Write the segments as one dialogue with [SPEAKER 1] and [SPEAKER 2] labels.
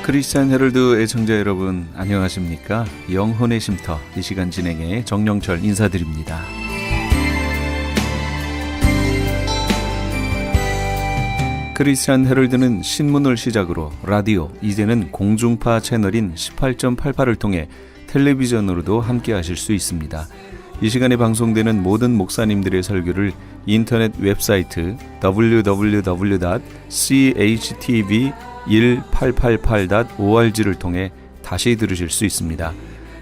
[SPEAKER 1] 크리스찬 헤럴드 애청자 여러분 안녕하십니까? 영혼의 쉼터 이 시간 진행의 정영철 인사드립니다. 크리스찬 헤럴드는 신문을 시작으로 라디오, 이제는 공중파 채널인 18.88을 통해 텔레비전으로도 함께 하실 수 있습니다. 이 시간에 방송되는 모든 목사님들의 설교를 인터넷 웹사이트 www.chtv1888.org를 통해 다시 들으실 수 있습니다.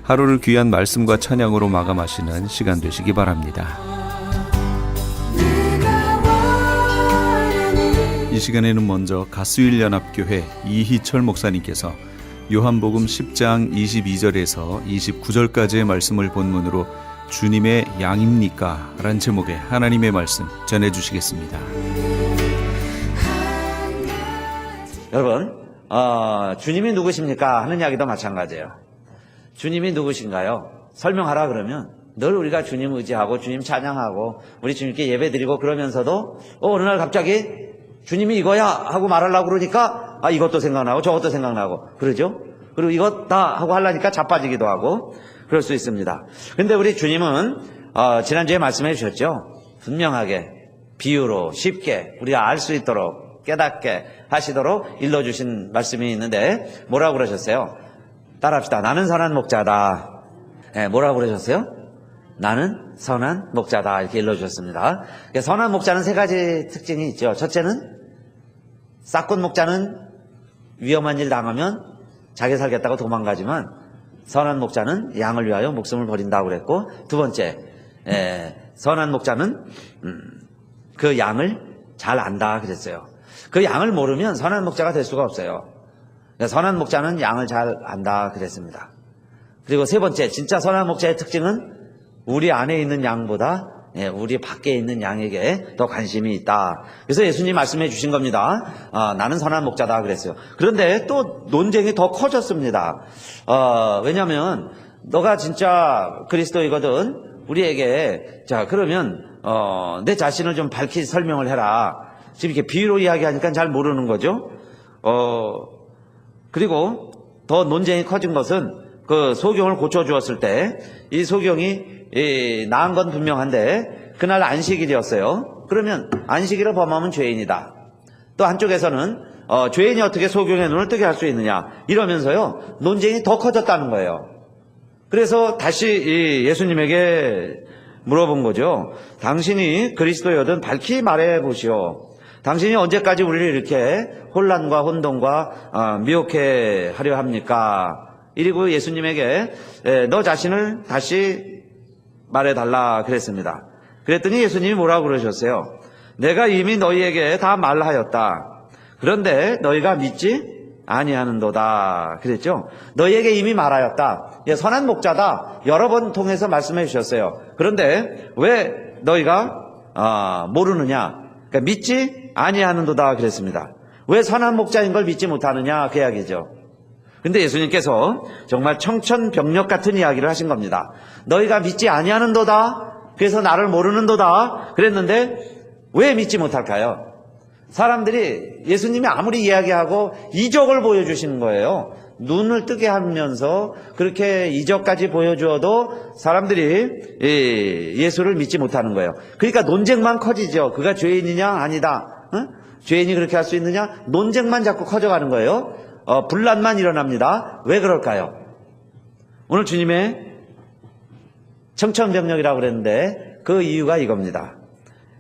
[SPEAKER 1] 하루를 귀한 말씀과 찬양으로 마감하시는 시간 되시기 바랍니다. 이 시간에는 먼저 가스윌연합교회 이희철 목사님께서 요한복음 10장 22절에서 29절까지의 말씀을 본문으로 주님의 양입니까? 라는 제목의 하나님의 말씀 전해주시겠습니다.
[SPEAKER 2] 여러분, 주님이 누구십니까? 하는 이야기도 마찬가지예요. 주님이 누구신가요? 설명하라 그러면 늘 우리가 주님 의지하고 주님 찬양하고 우리 주님께 예배드리고 그러면서도 어느 날 갑자기 주님이 이거야 하고 말하려고 그러니까 이것도 생각나고 저것도 생각나고 그러죠? 그리고 이것다 하고 하려니까 자빠지기도 하고 그럴 수 있습니다. 근데 우리 주님은 지난주에 말씀해 주셨죠. 분명하게 비유로 쉽게 우리가 알 수 있도록 깨닫게 하시도록 일러주신 말씀이 있는데 뭐라고 그러셨어요? 따라합시다. 나는 선한 목자다. 네, 뭐라고 그러셨어요? 나는 선한 목자다. 이렇게 일러주셨습니다. 선한 목자는 세 가지 특징이 있죠. 첫째는 싹군 목자는 위험한 일 당하면 자기 살겠다고 도망가지만 선한 목자는 양을 위하여 목숨을 버린다고 그랬고, 두 번째, 선한 목자는 그 양을 잘 안다 그랬어요. 그 양을 모르면 선한 목자가 될 수가 없어요. 선한 목자는 양을 잘 안다 그랬습니다. 그리고 세 번째, 진짜 선한 목자의 특징은 우리 안에 있는 양보다 우리 밖에 있는 양에게 더 관심이 있다. 그래서 예수님 말씀해 주신 겁니다. 나는 선한 목자다 그랬어요. 그런데 또 논쟁이 더 커졌습니다. 왜냐하면 너가 진짜 그리스도이거든. 우리에게 자 그러면 내 자신을 좀 밝히 설명을 해라. 지금 이렇게 비유로 이야기하니까 잘 모르는 거죠. 그리고 더 논쟁이 커진 것은 그 소경을 고쳐주었을 때 이 소경이 나은 건 분명한데 그날 안식일이었어요. 그러면 안식일을 범하면 죄인이다. 또 한쪽에서는 죄인이 어떻게 소경의 눈을 뜨게 할 수 있느냐 이러면서요 논쟁이 더 커졌다는 거예요. 그래서 다시 예수님에게 물어본 거죠. 당신이 그리스도여든 밝히 말해보시오. 당신이 언제까지 우리를 이렇게 혼란과 혼동과 미혹해 하려 합니까? 이리고 예수님에게 너 자신을 다시 말해달라 그랬습니다. 그랬더니 예수님이 뭐라고 그러셨어요? 내가 이미 너희에게 다 말하였다. 그런데 너희가 믿지 아니하는도다 그랬죠. 너희에게 이미 말하였다. 선한 목자다. 여러 번 통해서 말씀해 주셨어요. 그런데 왜 너희가 모르느냐? 그러니까 믿지 아니하는도다 그랬습니다. 왜 선한 목자인 걸 믿지 못하느냐 그 이야기죠. 근데 예수님께서 정말 청천벽력 같은 이야기를 하신 겁니다. 너희가 믿지 아니하는도다. 그래서 나를 모르는도다. 그랬는데 왜 믿지 못할까요? 사람들이 예수님이 아무리 이야기하고 이적을 보여주시는 거예요. 눈을 뜨게 하면서 그렇게 이적까지 보여주어도 사람들이 예수를 믿지 못하는 거예요. 그러니까 논쟁만 커지죠. 그가 죄인이냐 아니다. 죄인이 그렇게 할 수 있느냐? 논쟁만 자꾸 커져가는 거예요. 분란만 일어납니다. 왜 그럴까요? 오늘 주님의 청천벽력이라고 그랬는데 그 이유가 이겁니다.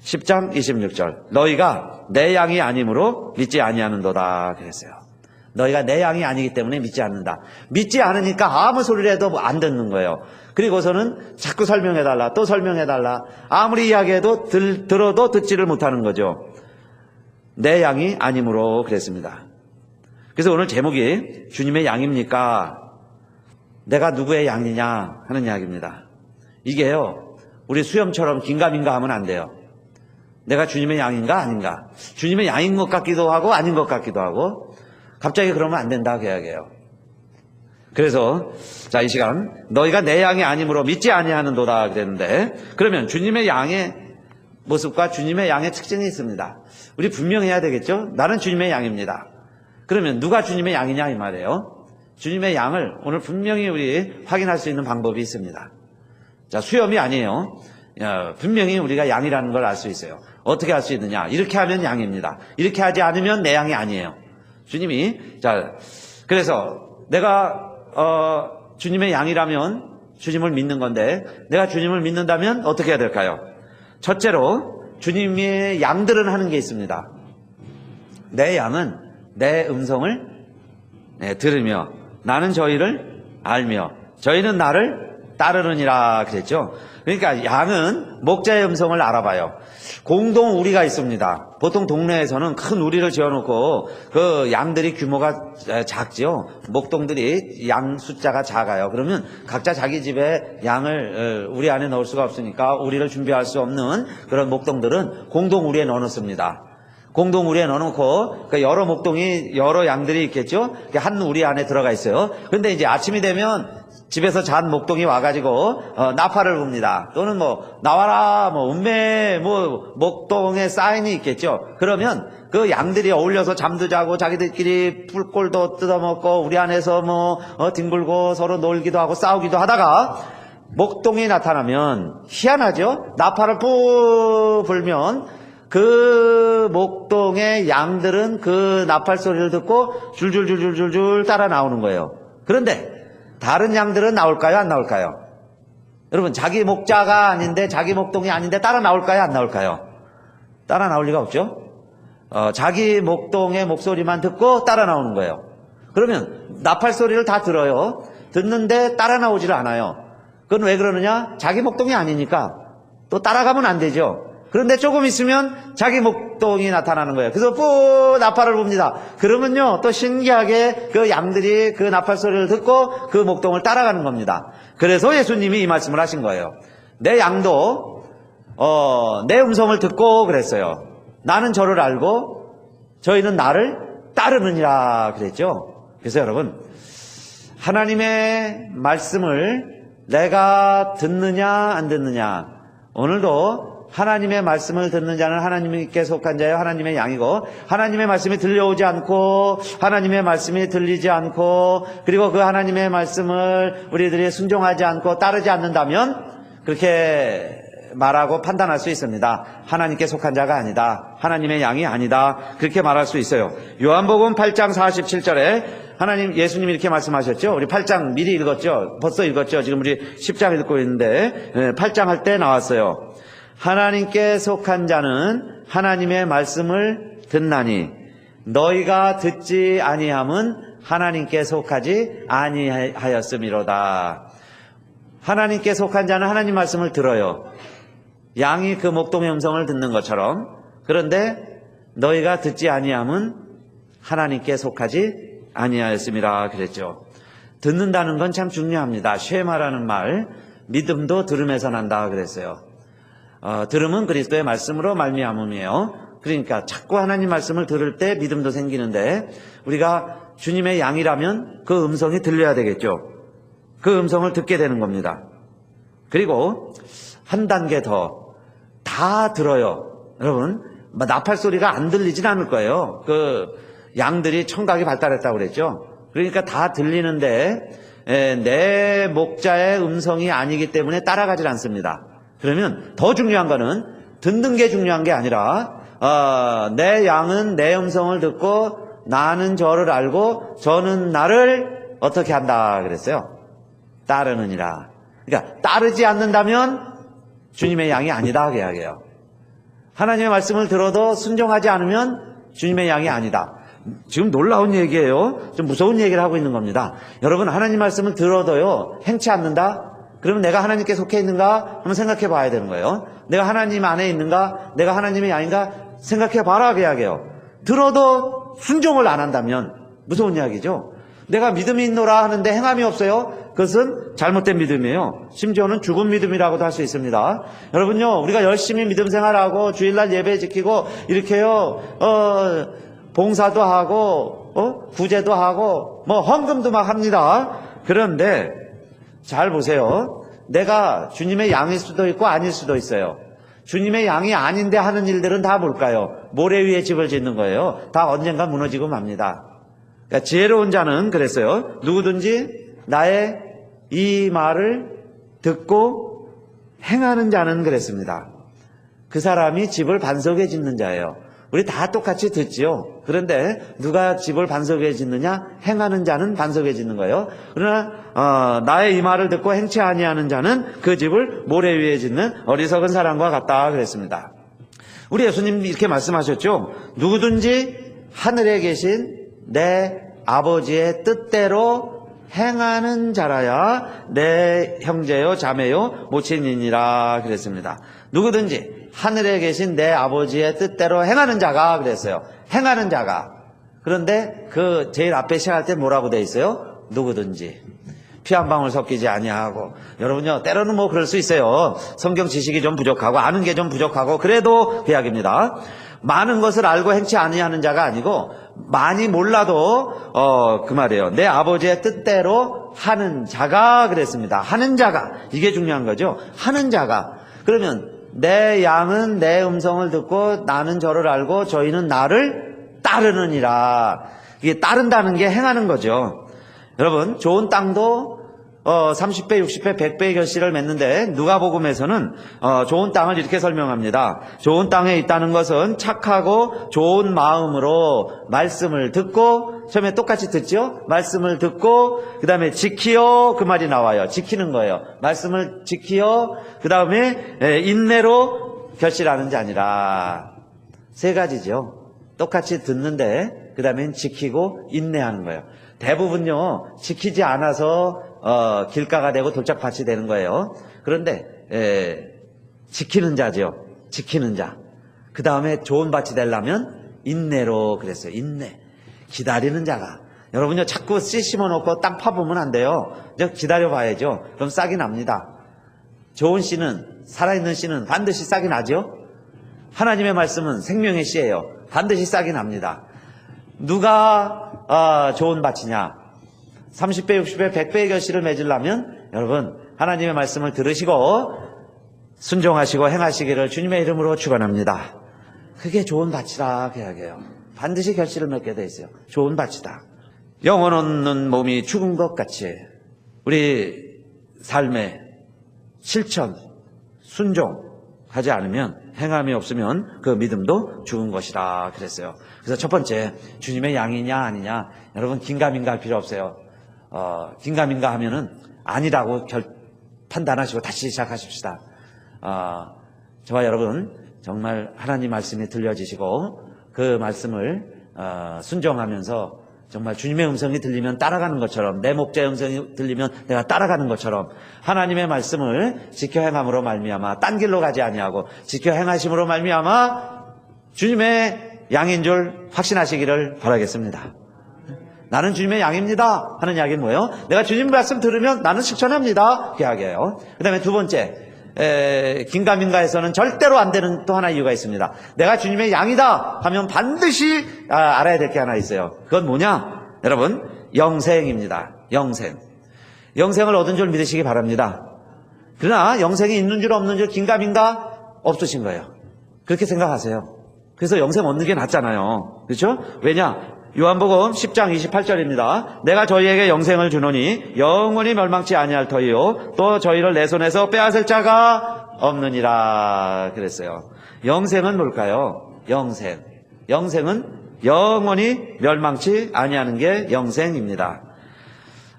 [SPEAKER 2] 10장 26절 너희가 내 양이 아니므로 믿지 아니하는도다 그랬어요. 너희가 내 양이 아니기 때문에 믿지 않는다. 믿지 않으니까 아무 소리를 해도 안 듣는 거예요. 그리고서는 자꾸 설명해달라 또 설명해달라 아무리 이야기해도 들어도 듣지를 못하는 거죠. 내 양이 아니므로 그랬습니다. 그래서 오늘 제목이 주님의 양입니까? 내가 누구의 양이냐 하는 이야기입니다. 이게요 우리 수염처럼 긴가민가 하면 안 돼요. 내가 주님의 양인가 아닌가, 주님의 양인 것 같기도 하고 아닌 것 같기도 하고 갑자기 그러면 안 된다 그 이야기예요. 그래서 자 이 시간 너희가 내 양이 아니므로 믿지 아니하는도다 그랬는데, 그러면 주님의 양의 모습과 주님의 양의 특징이 있습니다. 우리 분명해야 되겠죠. 나는 주님의 양입니다. 그러면 누가 주님의 양이냐 이 말이에요. 주님의 양을 오늘 분명히 우리 확인할 수 있는 방법이 있습니다. 자, 수염이 아니에요. 분명히 우리가 양이라는 걸 알 수 있어요. 어떻게 알 수 있느냐? 이렇게 하면 양입니다. 이렇게 하지 않으면 내 양이 아니에요. 주님이, 자, 그래서 내가 주님의 양이라면 주님을 믿는 건데, 내가 주님을 믿는다면 어떻게 해야 될까요? 첫째로 주님의 양들은 하는 게 있습니다. 내 양은 내 음성을 들으며 나는 저희를 알며 저희는 나를 따르느니라 그랬죠. 그러니까 양은 목자의 음성을 알아봐요. 공동 우리가 있습니다. 보통 동네에서는 큰 우리를 지어놓고 그 양들이 규모가 작지요. 목동들이 양 숫자가 작아요. 그러면 각자 자기 집에 양을 우리 안에 넣을 수가 없으니까 우리를 준비할 수 없는 그런 목동들은 공동 우리에 넣어놓습니다. 공동 우리에 넣어놓고 여러 목동이 여러 양들이 있겠죠. 한 우리 안에 들어가 있어요. 그런데 이제 아침이 되면 집에서 잔 목동이 와가지고 나팔을 붑니다. 또는 뭐 나와라 뭐 운매 뭐 목동에 사인이 있겠죠. 그러면 그 양들이 어울려서 잠도 자고 자기들끼리 풀꼴도 뜯어먹고 우리 안에서 뭐 뒹굴고 서로 놀기도 하고 싸우기도 하다가 목동이 나타나면 희한하죠. 나팔을 푸 불면 그 목동의 양들은 그 나팔 소리를 듣고 줄줄줄줄줄 따라 나오는 거예요. 그런데 다른 양들은 나올까요? 안 나올까요? 여러분, 자기 목자가 아닌데, 자기 목동이 아닌데 따라 나올까요? 안 나올까요? 따라 나올 리가 없죠? 자기 목동의 목소리만 듣고 따라 나오는 거예요. 그러면 나팔 소리를 다 들어요. 듣는데 따라 나오지를 않아요. 그건 왜 그러느냐? 자기 목동이 아니니까 또 따라가면 안 되죠. 그런데 조금 있으면 자기 목동이 나타나는 거예요. 그래서 뿌 나팔을 붑니다. 그러면요 또 신기하게 그 양들이 그 나팔 소리를 듣고 그 목동을 따라가는 겁니다. 그래서 예수님이 이 말씀을 하신 거예요. 내 양도 내 음성을 듣고 그랬어요. 나는 저를 알고 저희는 나를 따르느니라 그랬죠. 그래서 여러분, 하나님의 말씀을 내가 듣느냐 안 듣느냐, 오늘도 하나님의 말씀을 듣는 자는 하나님께 속한 자요 하나님의 양이고, 하나님의 말씀이 들려오지 않고 하나님의 말씀이 들리지 않고 그리고 그 하나님의 말씀을 우리들이 순종하지 않고 따르지 않는다면 그렇게 말하고 판단할 수 있습니다. 하나님께 속한 자가 아니다, 하나님의 양이 아니다, 그렇게 말할 수 있어요. 요한복음 8장 47절에 예수님이 이렇게 말씀하셨죠. 우리 8장 미리 읽었죠. 벌써 읽었죠. 지금 우리 10장 읽고 있는데 8장 할 때 나왔어요. 하나님께 속한 자는 하나님의 말씀을 듣나니 너희가 듣지 아니함은 하나님께 속하지 아니하였음이로다. 하나님께 속한 자는 하나님 말씀을 들어요. 양이 그 목동의 음성을 듣는 것처럼. 그런데 너희가 듣지 아니함은 하나님께 속하지 아니하였음이라 그랬죠. 듣는다는 건 참 중요합니다. 쉐마라는 말, 믿음도 들음에서 난다 그랬어요. 들음은 그리스도의 말씀으로 말미암음이에요. 그러니까 자꾸 하나님 말씀을 들을 때 믿음도 생기는데, 우리가 주님의 양이라면 그 음성이 들려야 되겠죠. 그 음성을 듣게 되는 겁니다. 그리고 한 단계 더, 다 들어요. 여러분, 나팔 소리가 안 들리진 않을 거예요. 그 양들이 청각이 발달했다고 그랬죠. 그러니까 다 들리는데 내 목자의 음성이 아니기 때문에 따라가질 않습니다. 그러면 더 중요한 거는 듣는 게 중요한 게 아니라 내 양은 내 음성을 듣고 나는 저를 알고 저는 나를 어떻게 한다 그랬어요? 따르느니라. 그러니까 따르지 않는다면 주님의 양이 아니다 그 이야기예요. 하나님의 말씀을 들어도 순종하지 않으면 주님의 양이 아니다. 지금 놀라운 얘기예요. 좀 무서운 얘기를 하고 있는 겁니다. 여러분, 하나님 말씀을 들어도요 행치 않는다? 그러면 내가 하나님께 속해 있는가 한번 생각해 봐야 되는 거예요. 내가 하나님 안에 있는가, 내가 하나님의 양인가 생각해 봐라 그 이야기예요. 들어도 순종을 안 한다면 무서운 이야기죠. 내가 믿음이 있노라 하는데 행함이 없어요. 그것은 잘못된 믿음이에요. 심지어는 죽은 믿음이라고도 할 수 있습니다. 여러분요, 우리가 열심히 믿음 생활하고 주일날 예배 지키고 이렇게요 봉사도 하고 구제도 하고 뭐 헌금도 막 합니다. 그런데 잘 보세요. 내가 주님의 양일 수도 있고 아닐 수도 있어요. 주님의 양이 아닌데 하는 일들은 다 뭘까요? 모래 위에 집을 짓는 거예요. 다 언젠가 무너지고 맙니다. 그러니까 지혜로운 자는 그랬어요. 누구든지 나의 이 말을 듣고 행하는 자는 그랬습니다. 그 사람이 집을 반석에 짓는 자예요. 우리 다 똑같이 듣지요. 그런데 누가 집을 반석에 짓느냐? 행하는 자는 반석에 짓는 거예요. 그러나 나의 이 말을 듣고 행치 아니하는 자는 그 집을 모래 위에 짓는 어리석은 사람과 같다 그랬습니다. 우리 예수님 이렇게 말씀하셨죠. 누구든지 하늘에 계신 내 아버지의 뜻대로 행하는 자라야 내 형제요 자매요 모친이니라 그랬습니다. 누구든지 하늘에 계신 내 아버지의 뜻대로 행하는 자가 그랬어요. 행하는 자가. 그런데 그 제일 앞에 시작할 때 뭐라고 돼 있어요? 누구든지. 피 한 방울 섞이지 아니하고. 여러분요, 때로는 뭐 그럴 수 있어요. 성경 지식이 좀 부족하고 아는 게 좀 부족하고 그래도 계약입니다. 많은 것을 알고 행치 아니하는 자가 아니고 많이 몰라도 그 말이에요. 내 아버지의 뜻대로 하는 자가 그랬습니다. 하는 자가. 이게 중요한 거죠. 하는 자가. 그러면 내 양은 내 음성을 듣고 나는 저를 알고 저희는 나를 따르느니라. 이게 따른다는 게 행하는 거죠. 여러분, 좋은 땅도 30배, 60배, 100배의 결실을 맺는데 누가복음에서는 좋은 땅을 이렇게 설명합니다. 좋은 땅에 있다는 것은 착하고 좋은 마음으로 말씀을 듣고, 처음에 똑같이 듣죠? 말씀을 듣고 그 다음에 지키어, 그 말이 나와요. 지키는 거예요. 말씀을 지키어, 그 다음에 인내로 결실하는 자니라. 세 가지죠. 똑같이 듣는데 그 다음엔 지키고 인내하는 거예요. 대부분요, 지키지 않아서 길가가 되고 돌짝밭이 되는 거예요. 그런데 지키는 자죠. 지키는 자. 그 다음에 좋은 밭이 되려면 인내로 그랬어요. 인내. 기다리는 자가. 여러분요, 자꾸 씨 심어놓고 땅 파보면 안 돼요. 기다려봐야죠. 그럼 싹이 납니다. 좋은 씨는, 살아있는 씨는 반드시 싹이 나죠. 하나님의 말씀은 생명의 씨예요. 반드시 싹이 납니다. 누가 좋은 밭이냐? 30배, 60배, 100배의 결실을 맺으려면 여러분 하나님의 말씀을 들으시고 순종하시고 행하시기를 주님의 이름으로 축원합니다. 그게 좋은 밭이라 계약해요. 반드시 결실을 맺게 돼 있어요. 좋은 밭이다. 영혼 없는 몸이 죽은 것 같이 우리 삶의 실천, 순종하지 않으면 행함이 없으면 그 믿음도 죽은 것이라 그랬어요. 그래서 첫 번째, 주님의 양이냐 아니냐. 여러분 긴가민가 할 필요 없어요. 긴가민가 하면은 아니라고 판단하시고 다시 시작하십시다. 저와 여러분 정말 하나님 말씀이 들려지시고 그 말씀을 순종하면서 정말 주님의 음성이 들리면 따라가는 것처럼, 내 목자의 음성이 들리면 내가 따라가는 것처럼 하나님의 말씀을 지켜 행함으로 말미암아 딴 길로 가지 아니하고 지켜 행하심으로 말미암아 주님의 양인 줄 확신하시기를 바라겠습니다. 나는 주님의 양입니다 하는 이야기는 뭐예요? 내가 주님 말씀 들으면 나는 실천합니다. 그 이야기예요. 그 다음에 두 번째, 긴가민가에서는 절대로 안 되는 또 하나 이유가 있습니다. 내가 주님의 양이다 하면 반드시 알아야 될 게 하나 있어요. 그건 뭐냐? 여러분, 영생입니다. 영생. 영생을 얻은 줄 믿으시기 바랍니다. 그러나 영생이 있는 줄 없는 줄 긴가민가 없으신 거예요. 그렇게 생각하세요. 그래서 영생 얻는 게 낫잖아요. 그렇죠? 왜냐? 요한복음 10장 28절입니다. 내가 저희에게 영생을 주노니 영원히 멸망치 아니할 터이요 또 저희를 내 손에서 빼앗을 자가 없느니라 그랬어요. 영생은 뭘까요? 영생. 영생은 영원히 멸망치 아니하는 게 영생입니다.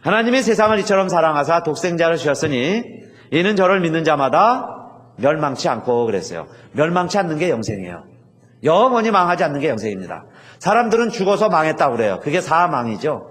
[SPEAKER 2] 하나님이 세상을 이처럼 사랑하사 독생자를 주셨으니 이는 저를 믿는 자마다 멸망치 않고 그랬어요. 멸망치 않는 게 영생이에요. 영원히 망하지 않는 게 영생입니다. 사람들은 죽어서 망했다고 그래요. 그게 사망이죠.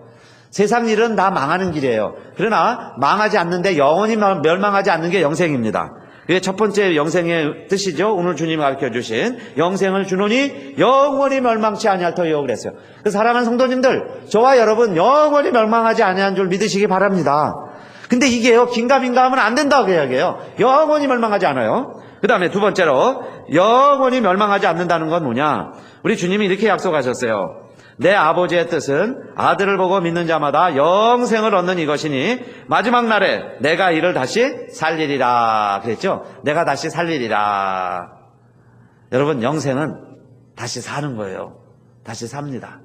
[SPEAKER 2] 세상 일은 다 망하는 길이에요. 그러나 망하지 않는데 영원히 멸망하지 않는 게 영생입니다. 그게 첫 번째 영생의 뜻이죠. 오늘 주님이 가르쳐주신 영생을 주노니 영원히 멸망치 아니할 터이요 그랬어요. 그 사랑하는 성도님들, 저와 여러분 영원히 멸망하지 아니한 줄 믿으시기 바랍니다. 근데 이게요, 긴가민가 하면 안 된다고 이야기해요. 영원히 멸망하지 않아요. 그 다음에 두 번째로 영원히 멸망하지 않는다는 건 뭐냐? 우리 주님이 이렇게 약속하셨어요. 내 아버지의 뜻은 아들을 보고 믿는 자마다 영생을 얻는 이것이니 마지막 날에 내가 이를 다시 살리리라 그랬죠? 내가 다시 살리리라. 여러분, 영생은 다시 사는 거예요. 다시 삽니다.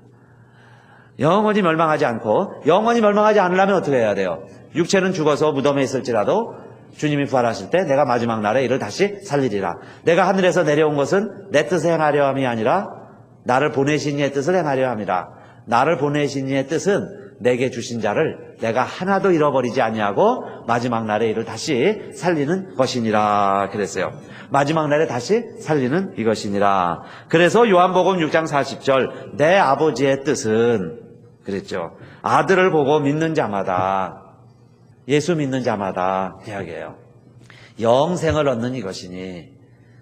[SPEAKER 2] 영원히 멸망하지 않고, 영원히 멸망하지 않으려면 어떻게 해야 돼요? 육체는 죽어서 무덤에 있을지라도 주님이 부활하실 때 내가 마지막 날에 이를 다시 살리리라. 내가 하늘에서 내려온 것은 내 뜻을 행하려 함이 아니라 나를 보내신 이의 뜻을 행하려 함이라. 나를 보내신 이의 뜻은 내게 주신 자를 내가 하나도 잃어버리지 아니하고 마지막 날에 이를 다시 살리는 것이니라 그랬어요. 마지막 날에 다시 살리는 이것이니라. 그래서 요한복음 6장 40절 내 아버지의 뜻은 그랬죠. 아들을 보고 믿는 자마다, 예수 믿는 자마다 이야기해요. 영생을 얻는 이것이니,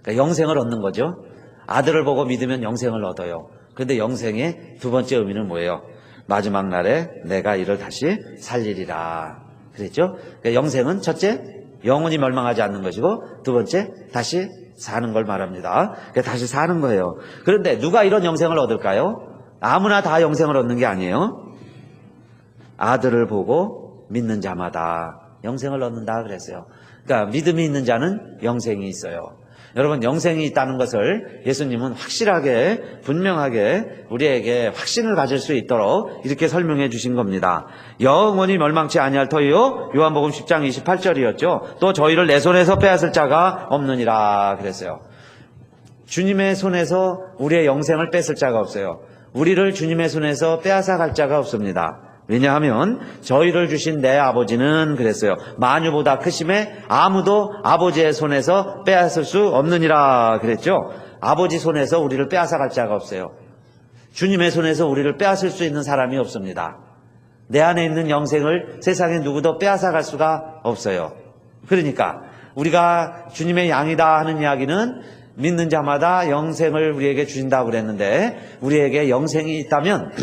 [SPEAKER 2] 그러니까 영생을 얻는 거죠. 아들을 보고 믿으면 영생을 얻어요. 그런데 영생의 두 번째 의미는 뭐예요? 마지막 날에 내가 이를 다시 살리리라 그랬죠. 그러니까 영생은 첫째, 영원히 멸망하지 않는 것이고, 두 번째, 다시 사는 걸 말합니다. 그러니까 다시 사는 거예요. 그런데 누가 이런 영생을 얻을까요? 아무나 다 영생을 얻는 게 아니에요. 아들을 보고 믿는 자마다 영생을 얻는다 그랬어요. 그러니까 믿음이 있는 자는 영생이 있어요. 여러분, 영생이 있다는 것을 예수님은 확실하게, 분명하게 우리에게 확신을 가질 수 있도록 이렇게 설명해 주신 겁니다. 영원히 멸망치 아니할 터이요, 요한복음 10장 28절이었죠. 또 저희를 내 손에서 빼앗을 자가 없느니라 그랬어요. 주님의 손에서 우리의 영생을 뺏을 자가 없어요. 우리를 주님의 손에서 빼앗아 갈 자가 없습니다. 왜냐하면 저희를 주신 내 아버지는 그랬어요. 만유보다 크심에 아무도 아버지의 손에서 빼앗을 수 없느니라 그랬죠. 아버지 손에서 우리를 빼앗아 갈 자가 없어요. 주님의 손에서 우리를 빼앗을 수 있는 사람이 없습니다. 내 안에 있는 영생을 세상에 누구도 빼앗아 갈 수가 없어요. 그러니까 우리가 주님의 양이다 하는 이야기는 믿는 자마다 영생을 우리에게 주신다고 그랬는데, 우리에게 영생이 있다면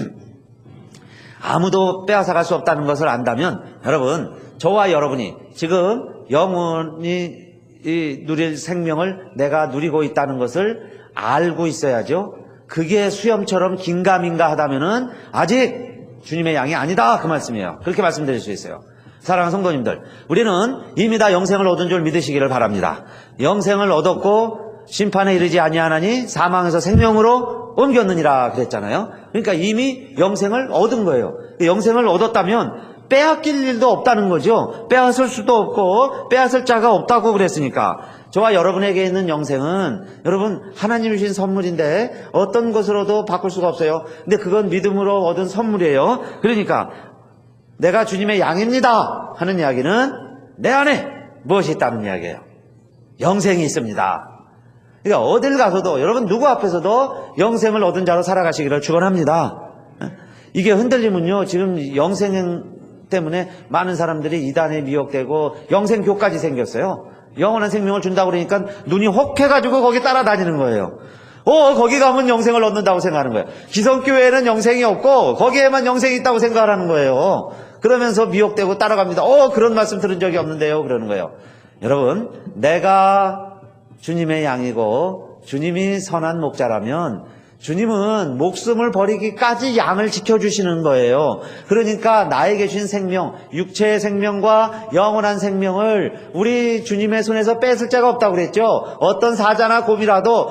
[SPEAKER 2] 아무도 빼앗아갈 수 없다는 것을 안다면, 여러분, 저와 여러분이 지금 영원히 누릴 생명을 내가 누리고 있다는 것을 알고 있어야죠. 그게 수염처럼 긴가민가 하다면은 아직 주님의 양이 아니다 그 말씀이에요. 그렇게 말씀드릴 수 있어요. 사랑하는 성도님들, 우리는 이미 다 영생을 얻은 줄 믿으시기를 바랍니다. 영생을 얻었고 심판에 이르지 아니하나니 사망에서 생명으로 옮겼느니라 그랬잖아요. 그러니까 이미 영생을 얻은 거예요. 영생을 얻었다면 빼앗길 일도 없다는 거죠. 빼앗을 수도 없고 빼앗을 자가 없다고 그랬으니까. 저와 여러분에게 있는 영생은 여러분 하나님이 주신 선물인데 어떤 것으로도 바꿀 수가 없어요. 근데 그건 믿음으로 얻은 선물이에요. 그러니까 내가 주님의 양입니다 하는 이야기는 내 안에 무엇이 있다는 이야기예요. 영생이 있습니다. 그러니까 어딜 가서도, 여러분 누구 앞에서도 영생을 얻은 자로 살아가시기를 축원합니다. 이게 흔들리면요, 지금 영생 때문에 많은 사람들이 이단에 미혹되고 영생교까지 생겼어요. 영원한 생명을 준다고 그러니까 눈이 혹해가지고 거기 따라다니는 거예요. 거기 가면 영생을 얻는다고 생각하는 거예요. 기성교회에는 영생이 없고 거기에만 영생이 있다고 생각하는 거예요. 그러면서 미혹되고 따라갑니다. 그런 말씀 들은 적이 없는데요, 그러는 거예요. 여러분, 내가 주님의 양이고 주님이 선한 목자라면 주님은 목숨을 버리기까지 양을 지켜주시는 거예요. 그러니까 나에게 주신 생명, 육체의 생명과 영원한 생명을 우리 주님의 손에서 뺏을 자가 없다고 그랬죠. 어떤 사자나 곰이라도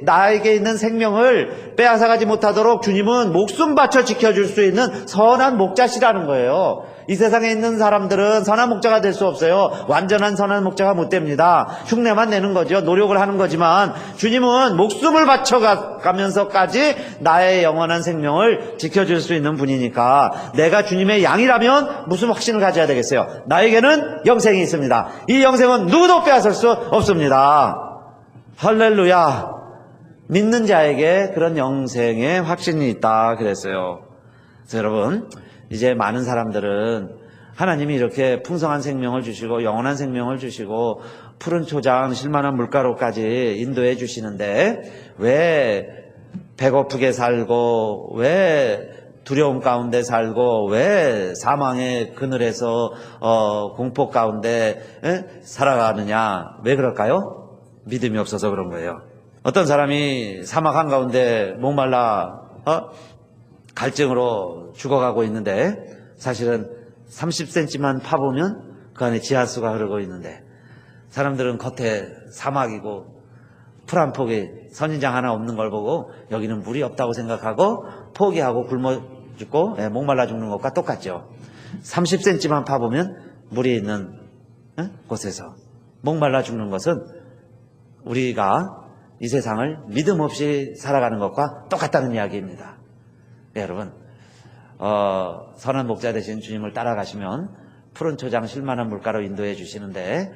[SPEAKER 2] 나에게 있는 생명을 빼앗아가지 못하도록 주님은 목숨 바쳐 지켜줄 수 있는 선한 목자시라는 거예요. 이 세상에 있는 사람들은 선한 목자가 될 수 없어요. 완전한 선한 목자가 못 됩니다. 흉내만 내는 거죠. 노력을 하는 거지만 주님은 목숨을 바쳐가면서까지 나의 영원한 생명을 지켜줄 수 있는 분이니까 내가 주님의 양이라면 무슨 확신을 가져야 되겠어요? 나에게는 영생이 있습니다. 이 영생은 누구도 빼앗을 수 없습니다. 할렐루야. 믿는 자에게 그런 영생의 확신이 있다 그랬어요. 그래서 여러분, 이제 많은 사람들은 하나님이 이렇게 풍성한 생명을 주시고 영원한 생명을 주시고 푸른 초장 실만한 물가로까지 인도해 주시는데 왜 배고프게 살고 왜 두려움 가운데 살고 왜 사망의 그늘에서 공포 가운데 살아가느냐? 왜 그럴까요? 믿음이 없어서 그런 거예요. 어떤 사람이 사막 한가운데 목말라 갈증으로 죽어가고 있는데 사실은 30cm만 파보면 그 안에 지하수가 흐르고 있는데 사람들은 겉에 사막이고 풀 한 폭에 선인장 하나 없는 걸 보고 여기는 물이 없다고 생각하고 포기하고 굶어 죽고 목말라 죽는 것과 똑같죠. 30cm만 파보면 물이 있는 곳에서 목말라 죽는 것은 우리가 이 세상을 믿음 없이 살아가는 것과 똑같다는 이야기입니다. 여러분, 선한 목자 되신 주님을 따라가시면 푸른 초장 실만한 물가로 인도해 주시는데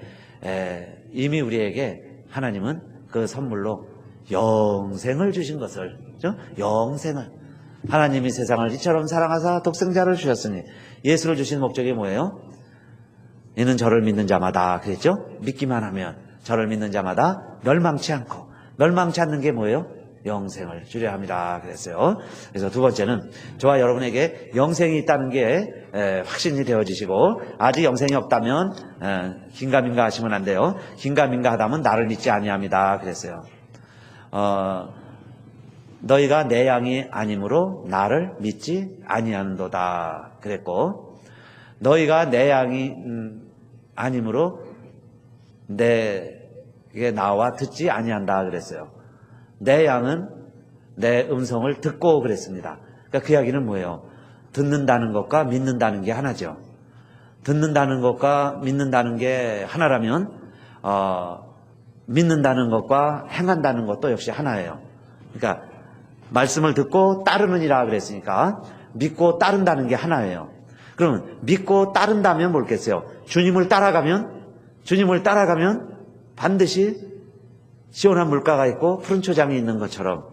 [SPEAKER 2] 이미 우리에게 하나님은 그 선물로 영생을 주신 것을, 그렇죠? 영생을, 하나님이 세상을 이처럼 사랑하사 독생자를 주셨으니, 예수를 주신 목적이 뭐예요? 이는 저를 믿는 자마다, 그랬죠? 믿기만 하면 저를 믿는 자마다 멸망치 않고, 멸망치 않는 게 뭐예요? 영생을 주려 합니다 그랬어요. 그래서 두 번째는 저와 여러분에게 영생이 있다는 게 확신이 되어지시고, 아직 영생이 없다면 긴가민가 하시면 안 돼요. 긴가민가 하다면 나를 믿지 아니합니다 그랬어요. 너희가 내 양이 아니므로 나를 믿지 아니한도다 그랬고, 너희가 내 양이 아니므로 내게 나와 듣지 아니한다 그랬어요. 내 양은 내 음성을 듣고 그랬습니다. 그러니까 그 이야기는 뭐예요? 듣는다는 것과 믿는다는 게 하나죠. 듣는다는 것과 믿는다는 게 하나라면 믿는다는 것과 행한다는 것도 역시 하나예요. 그러니까 말씀을 듣고 따르느니라 그랬으니까 믿고 따른다는 게 하나예요. 그러면 믿고 따른다면 뭐겠어요? 주님을 따라가면 반드시 시원한 물가가 있고 푸른 초장이 있는 것처럼,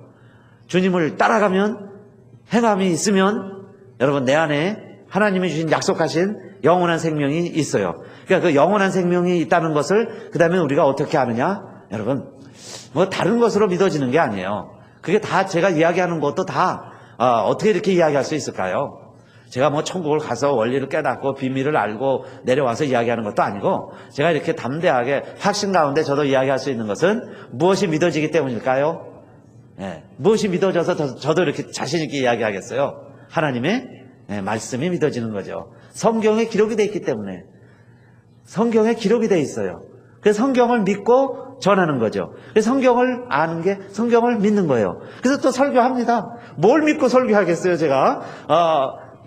[SPEAKER 2] 주님을 따라가면, 행함이 있으면 여러분 내 안에 하나님이 주신 약속하신 영원한 생명이 있어요. 그러니까 그 영원한 생명이 있다는 것을 그 다음에 우리가 어떻게 아느냐? 여러분, 뭐 다른 것으로 믿어지는 게 아니에요. 그게 다 제가 이야기하는 것도 다 어떻게 이렇게 이야기할 수 있을까요? 제가 뭐 천국을 가서 원리를 깨닫고 비밀을 알고 내려와서 이야기하는 것도 아니고, 제가 이렇게 담대하게 확신 가운데 저도 이야기할 수 있는 것은 무엇이 믿어지기 때문일까요? 무엇이 믿어져서 저도 이렇게 자신 있게 이야기하겠어요? 하나님의 말씀이 믿어지는 거죠. 성경에 기록이 되어 있기 때문에. 성경에 기록이 되어 있어요. 그래서 성경을 믿고 전하는 거죠. 그래서 성경을 아는 게 성경을 믿는 거예요. 그래서 또 설교합니다. 뭘 믿고 설교하겠어요, 제가?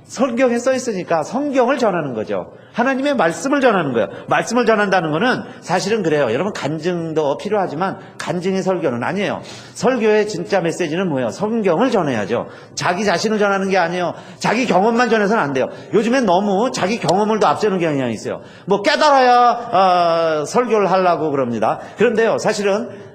[SPEAKER 2] 성경에 써 있으니까 성경을 전하는 거죠. 하나님의 말씀을 전하는 거예요. 말씀을 전한다는 거는 사실은 그래요. 여러분, 간증도 필요하지만 간증의 설교는 아니에요. 설교의 진짜 메시지는 뭐예요? 성경을 전해야죠. 자기 자신을 전하는 게 아니에요. 자기 경험만 전해서는 안 돼요. 요즘엔 너무 자기 경험을 더 앞세우는 경향이 있어요. 뭐 깨달아야 설교를 하려고 그럽니다. 그런데요, 사실은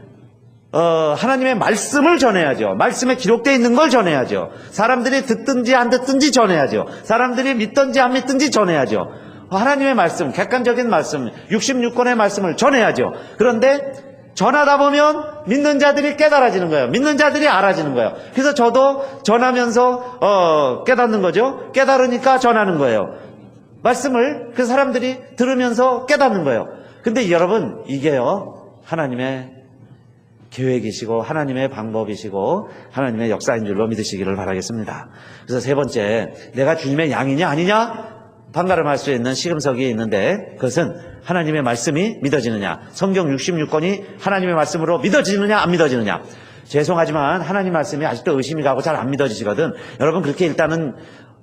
[SPEAKER 2] 하나님의 말씀을 전해야죠. 말씀에 기록되어 있는 걸 전해야죠. 사람들이 듣든지 안 듣든지 전해야죠. 사람들이 믿든지 안 믿든지 전해야죠. 하나님의 말씀, 객관적인 말씀, 66권의 말씀을 전해야죠. 그런데 전하다 보면 믿는 자들이 깨달아지는 거예요. 믿는 자들이 알아지는 거예요. 그래서 저도 전하면서 깨닫는 거죠. 깨달으니까 전하는 거예요. 말씀을 그 사람들이 들으면서 깨닫는 거예요. 근데 여러분, 이게요, 하나님의 계획이시고 하나님의 방법이시고 하나님의 역사인 줄로 믿으시기를 바라겠습니다. 그래서 세 번째, 내가 주님의 양이냐 아니냐 판가름할 수 있는 시금석이 있는데, 그것은 하나님의 말씀이 믿어지느냐, 성경 66권이 하나님의 말씀으로 믿어지느냐 안 믿어지느냐. 죄송하지만 하나님 말씀이 아직도 의심이 가고 잘 안 믿어지시거든. 여러분, 그렇게 일단은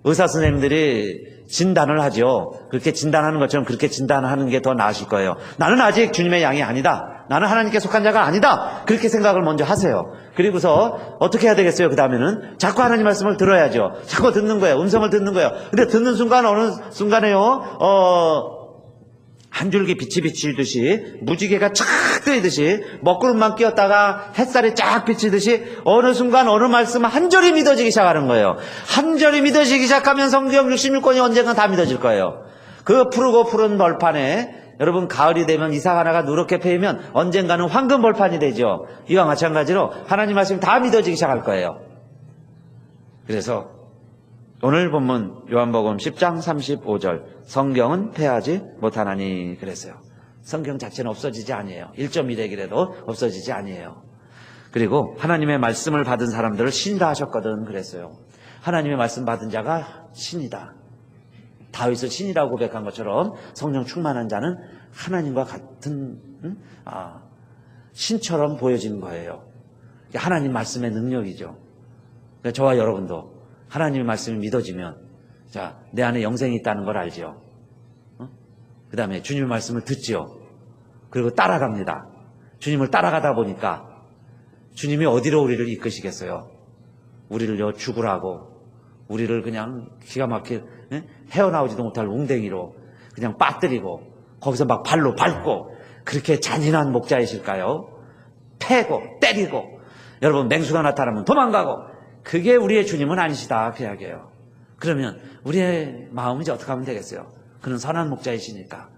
[SPEAKER 2] 의사 선생님들이 진단을 하죠. 그렇게 진단하는 것처럼 그렇게 진단하는 게 더 나으실 거예요. 나는 아직 주님의 양이 아니다, 나는 하나님께 속한 자가 아니다, 그렇게 생각을 먼저 하세요. 그리고서 어떻게 해야 되겠어요? 그 다음에는 자꾸 하나님 말씀을 들어야죠. 자꾸 듣는 거예요. 음성을 듣는 거예요. 근데 듣는 순간, 어느 순간에요, 한 줄기 빛이 비치듯이, 무지개가 쫙 뜨이듯이, 먹구름만 끼었다가 햇살이 쫙 비치듯이 어느 순간 어느 말씀 한 절이 믿어지기 시작하는 거예요. 한 절이 믿어지기 시작하면 성경 66권이 언젠가 다 믿어질 거예요. 그 푸르고 푸른 벌판에, 여러분, 가을이 되면 이삭 하나가 누렇게 패이면 언젠가는 황금 벌판이 되죠. 이와 마찬가지로 하나님 말씀이 다 믿어지기 시작할 거예요. 그래서 오늘 본문 요한복음 10장 35절, 성경은 패하지 못하나니 그랬어요. 성경 자체는 없어지지 아니에요. 1.1핵이라도 없어지지 아니에요. 그리고 하나님의 말씀을 받은 사람들을 신이다 하셨거든 그랬어요. 하나님의 말씀 받은 자가 신이다. 다윗을 신이라고 고백한 것처럼 성령 충만한 자는 하나님과 같은 신처럼 보여지는 거예요. 하나님 말씀의 능력이죠. 저와 여러분도 하나님의 말씀이 믿어지면 자, 내 안에 영생이 있다는 걸 알지요. 그 다음에 주님의 말씀을 듣지요. 그리고 따라갑니다. 주님을 따라가다 보니까 주님이 어디로 우리를 이끄시겠어요? 우리를요 죽으라고, 우리를 그냥 기가 막히게 헤어나오지도 못할 웅덩이로 그냥 빠뜨리고 거기서 막 발로 밟고, 그렇게 잔인한 목자이실까요? 패고 때리고, 여러분 맹수가 나타나면 도망가고, 그게 우리의 주님은 아니시다, 그 이야기예요. 그러면 우리의 마음은 이제 어떻게 하면 되겠어요? 그는 선한 목자이시니까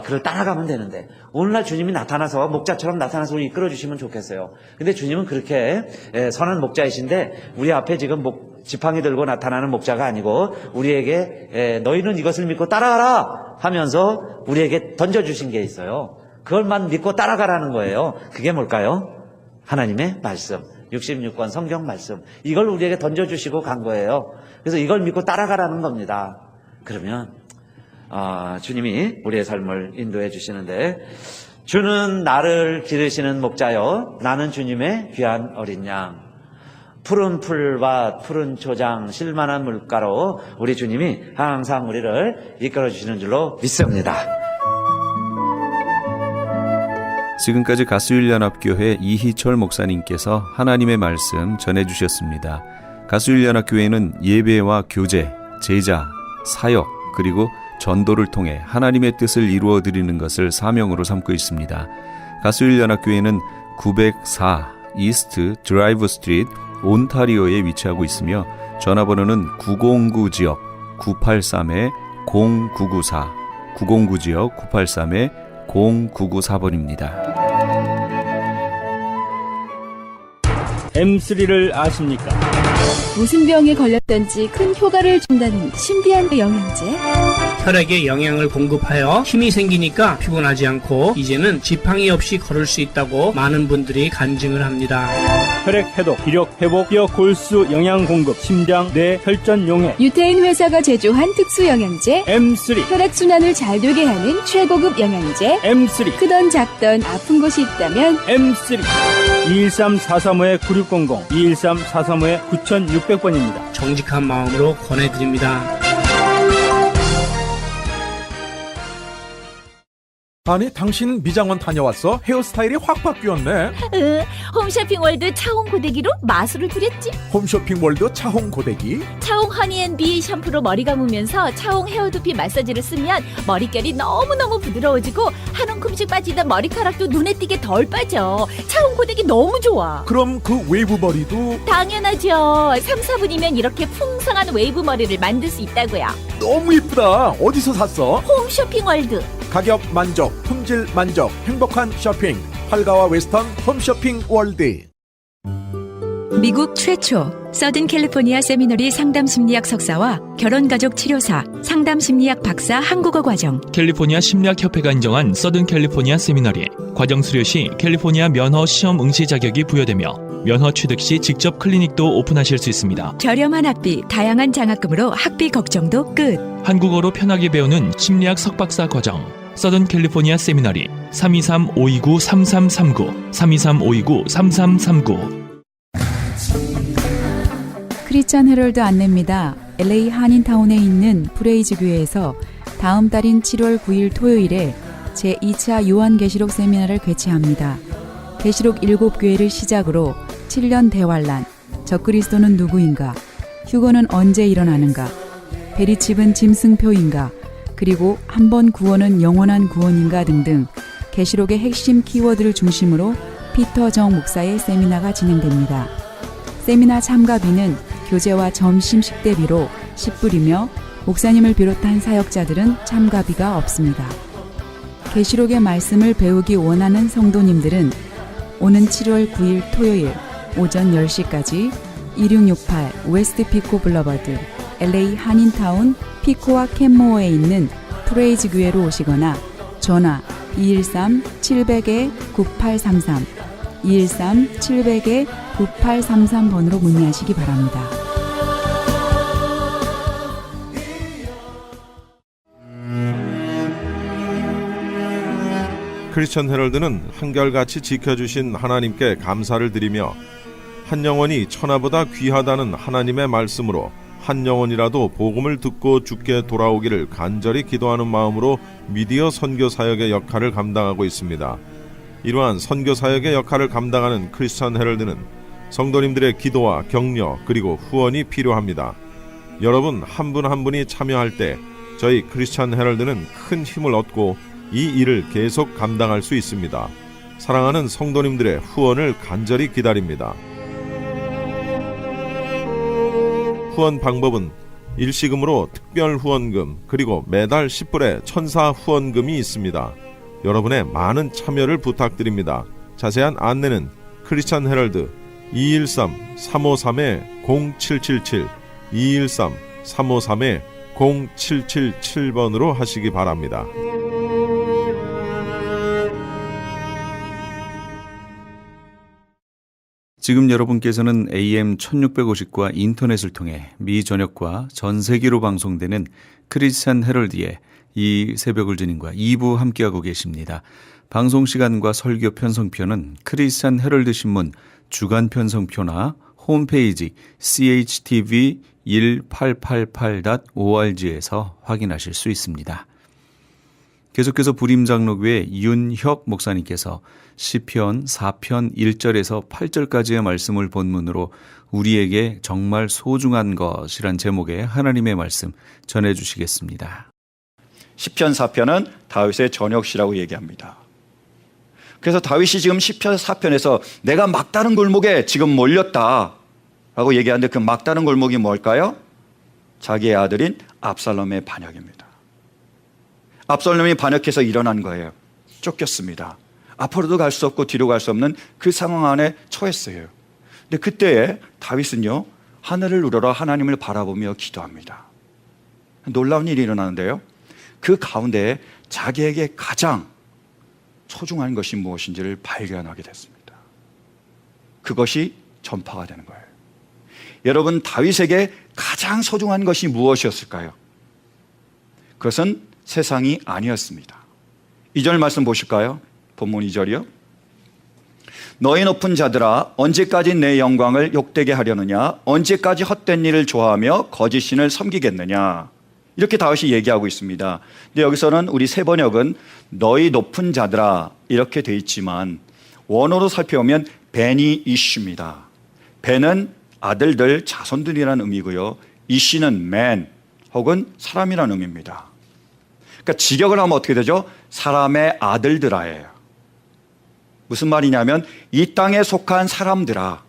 [SPEAKER 2] 그를 따라가면 되는데, 오늘날 주님이 나타나서 목자처럼 나타나서 우리 이끌어주시면 좋겠어요. 근데 주님은 그렇게 선한 목자이신데 우리 앞에 지금 지팡이 들고 나타나는 목자가 아니고 우리에게 너희는 이것을 믿고 따라가라 하면서 우리에게 던져주신 게 있어요. 그걸만 믿고 따라가라는 거예요. 그게 뭘까요? 하나님의 말씀, 66권 성경 말씀, 이걸 우리에게 던져주시고 간 거예요. 그래서 이걸 믿고 따라가라는 겁니다. 그러면 주님이 우리의 삶을 인도해 주시는데, 주는 나를 기르시는 목자요, 나는 주님의 귀한 어린 양. 푸른 풀과 푸른 초장, 실만한 물가로 우리 주님이 항상 우리를 이끌어 주시는 줄로 믿습니다.
[SPEAKER 1] 지금까지 가수일연합교회 이희철 목사님께서 하나님의 말씀 전해주셨습니다. 가수일연합교회는 예배와 교제, 제자, 사역, 그리고 전도를 통해 하나님의 뜻을 이루어드리는 것을 사명으로 삼고 있습니다. 가수일연합교회는 904 이스트 드라이브 스트리트 온타리오에 위치하고 있으며 전화번호는 909 지역 983-0994, 909 지역 983-0994번입니다.
[SPEAKER 3] M3를 아십니까?
[SPEAKER 4] 무슨 병에 걸렸던지 큰 효과를 준다는 신비한 영양제.
[SPEAKER 5] 혈액에 영양을 공급하여 힘이 생기니까 피곤하지 않고 이제는 지팡이 없이 걸을 수 있다고 많은 분들이 간증을 합니다.
[SPEAKER 3] 혈액 해독, 기력 회복, 뼈 골수 영양 공급, 심장, 뇌, 혈전 용해.
[SPEAKER 4] 유태인 회사가 제조한 특수 영양제.
[SPEAKER 3] M3,
[SPEAKER 4] 혈액 순환을 잘 되게 하는 최고급 영양제.
[SPEAKER 3] M3,
[SPEAKER 4] 크던 작던 아픈 곳이 있다면
[SPEAKER 3] M3. 213-435-9600, 213-435-9600번입니다.
[SPEAKER 5] 정직한 마음으로 권해드립니다.
[SPEAKER 6] 아니, 당신 미장원 다녀왔어? 헤어스타일이 확 바뀌었네.
[SPEAKER 7] 홈쇼핑 월드 차홍 고데기로 마술을 부렸지.
[SPEAKER 6] 홈쇼핑 월드 차홍 고데기.
[SPEAKER 7] 차홍 허니앤비 샴푸로 머리 감으면서 차홍 헤어두피 마사지를 쓰면 머릿결이 너무너무 부드러워지고 한 움큼씩 빠지던 머리카락도 눈에 띄게 덜 빠져. 차홍 고데기 너무 좋아.
[SPEAKER 6] 그럼 그 웨이브 머리도
[SPEAKER 7] 당연하죠. 3, 4분이면 이렇게 풍성한 웨이브 머리를 만들 수 있다고요.
[SPEAKER 6] 너무 이쁘다. 어디서 샀어?
[SPEAKER 7] 홈쇼핑 월드.
[SPEAKER 6] 가격 만족, 품질 만족, 행복한 쇼핑. 팔가와 웨스턴 홈쇼핑 월드.
[SPEAKER 8] 미국 최초 서든 캘리포니아 세미너리 상담심리학 석사와 결혼가족 치료사, 상담심리학 박사 한국어 과정.
[SPEAKER 9] 캘리포니아 심리학협회가 인정한 서든 캘리포니아 세미너리. 과정 수료 시 캘리포니아 면허 시험 응시 자격이 부여되며 면허 취득 시 직접 클리닉도 오픈하실 수 있습니다.
[SPEAKER 8] 저렴한 학비, 다양한 장학금으로 학비 걱정도 끝.
[SPEAKER 9] 한국어로 편하게 배우는 심리학 석박사 과정. 서든 캘리포니아 세미너리 323-529-3339, 323-529-3339.
[SPEAKER 10] 크리스천 헤럴드 안내입니다. LA 한인타운에 있는 프레이즈 교회에서 다음 달인 7월 9일 토요일에 제2차 요한계시록 세미나를 개최합니다. 계시록 7교회를 시작으로 7년 대환란, 적그리스도는 누구인가, 휴거는 언제 일어나는가, 베리칩은 짐승표인가, 그리고 한 번 구원은 영원한 구원인가 등등 계시록의 핵심 키워드를 중심으로 피터 정 목사의 세미나가 진행됩니다. 세미나 참가비는 교재와 점심 식대비로 10불이며 목사님을 비롯한 사역자들은 참가비가 없습니다. 계시록의 말씀을 배우기 원하는 성도님들은 오는 7월 9일 토요일 오전 10시까지 2668 웨스트 피코 블러버드 LA 한인타운 피코와 캔모어에 있는 프레이즈 교회로 오시거나 전화 213-700-9833 213-700-9833번으로 문의하시기 바랍니다.
[SPEAKER 11] 크리스천 헤럴드는 한결같이 지켜주신 하나님께 감사를 드리며 한 영혼이 천하보다 귀하다는 하나님의 말씀으로 한 영혼이라도 복음을 듣고 주께 돌아오기를 간절히 기도하는 마음으로 미디어 선교 사역의 역할을 감당하고 있습니다. 이러한 선교 사역의 역할을 감당하는 크리스천 헤럴드는 성도님들의 기도와 격려 그리고 후원이 필요합니다. 여러분 한 분 한 분이 참여할 때 저희 크리스천 헤럴드는 큰 힘을 얻고 이 일을 계속 감당할 수 있습니다. 사랑하는 성도님들의 후원을 간절히 기다립니다. 후원 방법은 일시금으로 특별 후원금 그리고 매달 10불의 천사 후원금이 있습니다. 여러분의 많은 참여를 부탁드립니다. 자세한 안내는 크리스천 헤럴드 213-353-0777 213-353-0777번으로 하시기 바랍니다.
[SPEAKER 1] 지금 여러분께서는 AM 1650과 인터넷을 통해 미 전역과 전 세계로 방송되는 크리스찬 헤럴드의 이 새벽을 주님과 2부 함께하고 계십니다. 방송 시간과 설교 편성표는 크리스찬 헤럴드 신문 주간 편성표나 홈페이지 chtv1888.org에서 확인하실 수 있습니다. 계속해서 부림장로교회 윤혁 목사님께서 시편 4편 1절에서 8절까지의 말씀을 본문으로 우리에게 정말 소중한 것이란 제목의 하나님의 말씀 전해주시겠습니다.
[SPEAKER 12] 시편 4편은 다윗의 전역시라고 얘기합니다. 그래서 다윗이 지금 시편 4편에서 내가 막다른 골목에 지금 몰렸다 라고 얘기하는데 그 막다른 골목이 뭘까요? 자기의 아들인 압살롬의 반역입니다. 압살롬이 반역해서 일어난 거예요. 쫓겼습니다. 앞으로도 갈 수 없고 뒤로 갈 수 없는 그 상황 안에 처했어요. 근데 그때에 다윗은요, 하늘을 우러러 하나님을 바라보며 기도합니다. 놀라운 일이 일어나는데요. 그 가운데 자기에게 가장 소중한 것이 무엇인지를 발견하게 됐습니다. 그것이 전파가 되는 거예요. 여러분, 다윗에게 가장 소중한 것이 무엇이었을까요? 그것은 세상이 아니었습니다. 2절 말씀 보실까요? 본문 2절이요. 너희 높은 자들아, 언제까지 내 영광을 욕되게 하려느냐? 언제까지 헛된 일을 좋아하며 거짓 신을 섬기겠느냐? 이렇게 다윗이 얘기하고 있습니다. 근데 여기서는 우리 새번역은 너희 높은 자들아 이렇게 돼 있지만 원어로 살펴보면 벤이 이슈입니다. 벤은 아들들, 자손들이라는 의미고요. 이씨는 man 혹은 사람이라는 의미입니다. 그러니까 직역을 하면 어떻게 되죠? 사람의 아들들아예요. 무슨 말이냐면 이 땅에 속한 사람들아,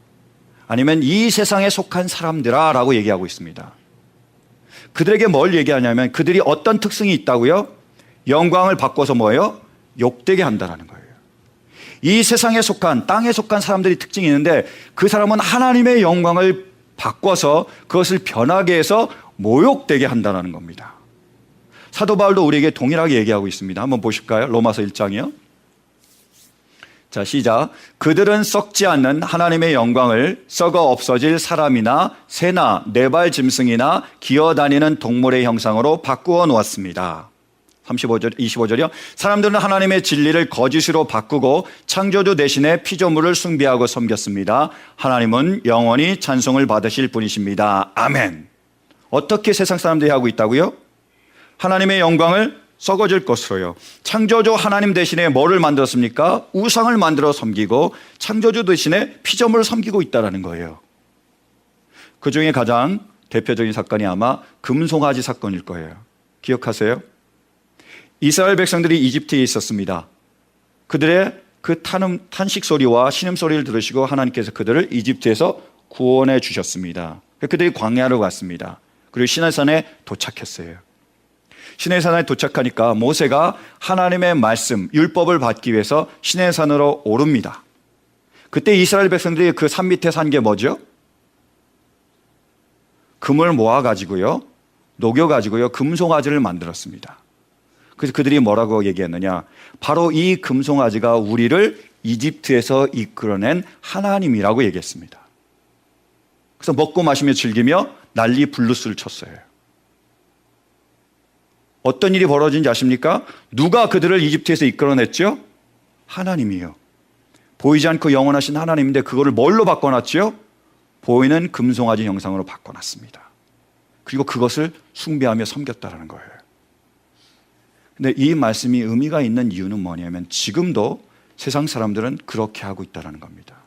[SPEAKER 12] 아니면 이 세상에 속한 사람들아 라고 얘기하고 있습니다. 그들에게 뭘 얘기하냐면 그들이 어떤 특성이 있다고요? 영광을 바꿔서 뭐예요? 욕되게 한다는 거예요. 이 세상에 속한, 땅에 속한 사람들이 특징이 있는데 그 사람은 하나님의 영광을 바꿔서 그것을 변하게 해서 모욕되게 한다는 겁니다. 사도 바울도 우리에게 동일하게 얘기하고 있습니다. 한번 보실까요? 로마서 1장이요. 자, 시작. 그들은 썩지 않는 하나님의 영광을 썩어 없어질 사람이나 새나 네발 짐승이나 기어다니는 동물의 형상으로 바꾸어 놓았습니다. 35절, 25절이요. 사람들은 하나님의 진리를 거짓으로 바꾸고 창조주 대신에 피조물을 숭배하고 섬겼습니다. 하나님은 영원히 찬송을 받으실 분이십니다. 아멘. 어떻게 세상 사람들이 하고 있다고요? 하나님의 영광을 썩어질 것으로요. 창조주 하나님 대신에 뭐를 만들었습니까? 우상을 만들어 섬기고 창조주 대신에 피조물을 섬기고 있다는 거예요. 그 중에 가장 대표적인 사건이 아마 금송아지 사건일 거예요. 기억하세요? 이스라엘 백성들이 이집트에 있었습니다. 그들의 그 탄식 소리와 신음소리를 들으시고 하나님께서 그들을 이집트에서 구원해 주셨습니다. 그들이 광야로 갔습니다. 그리고 시내산에 도착했어요. 시내산에 도착하니까 모세가 하나님의 말씀, 율법을 받기 위해서 시내산으로 오릅니다. 그때 이스라엘 백성들이 그 산 밑에 산 게 뭐죠? 금을 모아가지고요, 녹여가지고요, 금송아지를 만들었습니다. 그래서 그들이 뭐라고 얘기했느냐? 바로 이 금송아지가 우리를 이집트에서 이끌어낸 하나님이라고 얘기했습니다. 그래서 먹고 마시며 즐기며 난리 블루스를 쳤어요. 어떤 일이 벌어진지 아십니까? 누가 그들을 이집트에서 이끌어냈죠? 하나님이요. 보이지 않고 영원하신 하나님인데 그거를 뭘로 바꿔놨죠? 보이는 금송아지 형상으로 바꿔놨습니다. 그리고 그것을 숭배하며 섬겼다라는 거예요. 근데 이 말씀이 의미가 있는 이유는 뭐냐면 지금도 세상 사람들은 그렇게 하고 있다는 겁니다.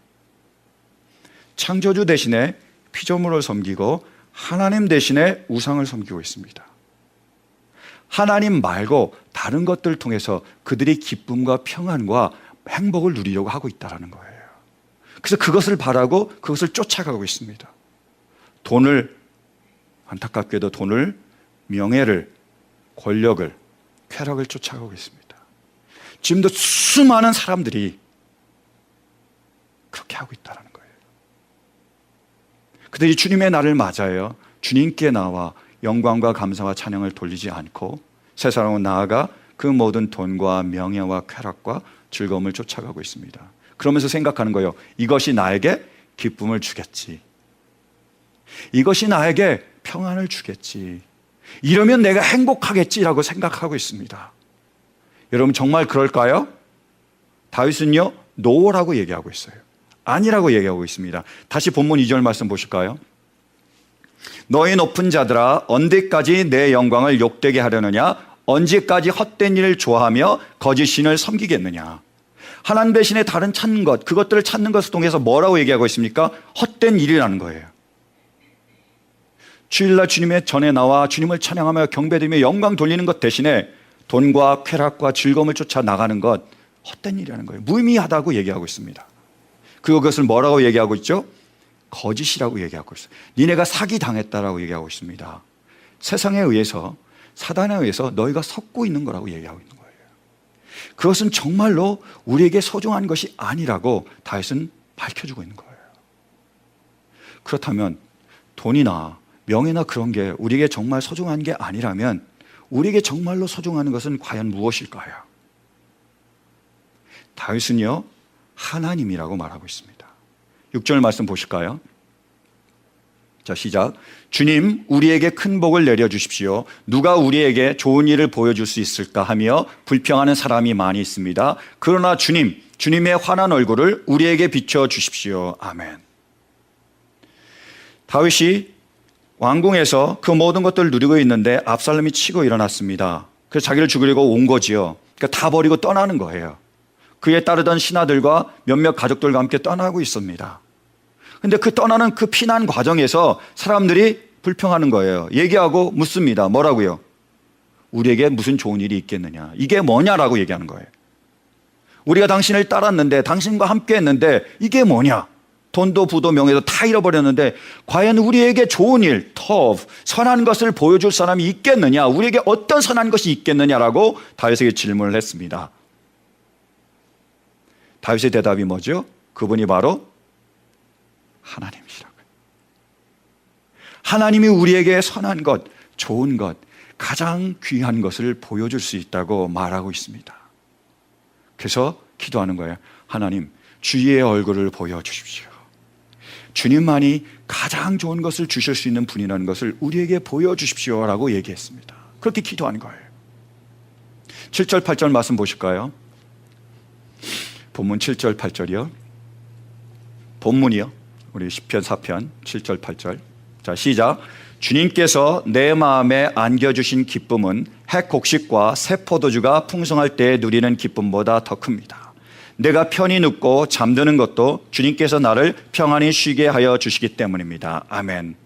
[SPEAKER 12] 창조주 대신에 피조물을 섬기고 하나님 대신에 우상을 섬기고 있습니다. 하나님 말고 다른 것들을 통해서 그들이 기쁨과 평안과 행복을 누리려고 하고 있다는 거예요. 그래서 그것을 바라고 그것을 쫓아가고 있습니다. 돈을, 안타깝게도 돈을, 명예를, 권력을, 쾌락을 쫓아가고 있습니다. 지금도 수많은 사람들이 그렇게 하고 있다는 거예요. 그들이 주님의 날을 맞아요. 주님께 나와 영광과 감사와 찬양을 돌리지 않고 세상으로 나아가 그 모든 돈과 명예와 쾌락과 즐거움을 쫓아가고 있습니다. 그러면서 생각하는 거예요. 이것이 나에게 기쁨을 주겠지. 이것이 나에게 평안을 주겠지. 이러면 내가 행복하겠지라고 생각하고 있습니다. 여러분 정말 그럴까요? 다윗은요, 노라고 얘기하고 있어요. 아니라고 얘기하고 있습니다. 다시 본문 2절 말씀 보실까요? 너희 높은 자들아, 언제까지 내 영광을 욕되게 하려느냐? 언제까지 헛된 일을 좋아하며 거짓 신을 섬기겠느냐? 하나님 대신에 다른 찾는 것, 그것들을 찾는 것을 통해서 뭐라고 얘기하고 있습니까? 헛된 일이라는 거예요. 주일날 주님의 전에 나와 주님을 찬양하며 경배드리며 영광 돌리는 것 대신에 돈과 쾌락과 즐거움을 쫓아 나가는 것, 헛된 일이라는 거예요. 무의미하다고 얘기하고 있습니다. 그것을 뭐라고 얘기하고 있죠? 거짓이라고 얘기하고 있어요. 니네가 사기당했다라고 얘기하고 있습니다. 세상에 의해서, 사단에 의해서 너희가 섞고 있는 거라고 얘기하고 있는 거예요. 그것은 정말로 우리에게 소중한 것이 아니라고 다윗은 밝혀주고 있는 거예요. 그렇다면 돈이나 명예나 그런 게 우리에게 정말 소중한 게 아니라면 우리에게 정말로 소중한 것은 과연 무엇일까요? 다윗은요, 하나님이라고 말하고 있습니다. 6절 말씀 보실까요? 자, 시작. 주님, 우리에게 큰 복을 내려주십시오. 누가 우리에게 좋은 일을 보여줄 수 있을까 하며 불평하는 사람이 많이 있습니다. 그러나 주님, 주님의 환한 얼굴을 우리에게 비춰주십시오. 아멘. 다윗이 왕궁에서 그 모든 것들을 누리고 있는데 압살롬이 치고 일어났습니다. 그래서 자기를 죽이려고 온 거지요. 그러니까 다 버리고 떠나는 거예요. 그에 따르던 신하들과 몇몇 가족들과 함께 떠나고 있습니다. 근데 그 떠나는 그 피난 과정에서 사람들이 불평하는 거예요. 얘기하고 묻습니다. 뭐라고요? 우리에게 무슨 좋은 일이 있겠느냐? 이게 뭐냐라고 얘기하는 거예요. 우리가 당신을 따랐는데, 당신과 함께 했는데 이게 뭐냐? 돈도 부도 명예도 다 잃어버렸는데 과연 우리에게 좋은 일, 터프, 선한 것을 보여줄 사람이 있겠느냐? 우리에게 어떤 선한 것이 있겠느냐라고 다윗에게 질문을 했습니다. 다윗의 대답이 뭐죠? 그분이 바로 하나님이시라고요. 하나님이 우리에게 선한 것, 좋은 것, 가장 귀한 것을 보여줄 수 있다고 말하고 있습니다. 그래서 기도하는 거예요. 하나님, 주의 얼굴을 보여주십시오. 주님만이 가장 좋은 것을 주실 수 있는 분이라는 것을 우리에게 보여주십시오라고 얘기했습니다. 그렇게 기도하는 거예요. 7절, 8절 말씀 보실까요? 본문 7절, 8절이요. 본문이요. 우리 시편 4편 7절, 8절. 자, 시작. 주님께서 내 마음에 안겨주신 기쁨은 핵곡식과 새 포도주가 풍성할 때 누리는 기쁨보다 더 큽니다. 내가 편히 눕고 잠드는 것도 주님께서 나를 평안히 쉬게 하여 주시기 때문입니다. 아멘.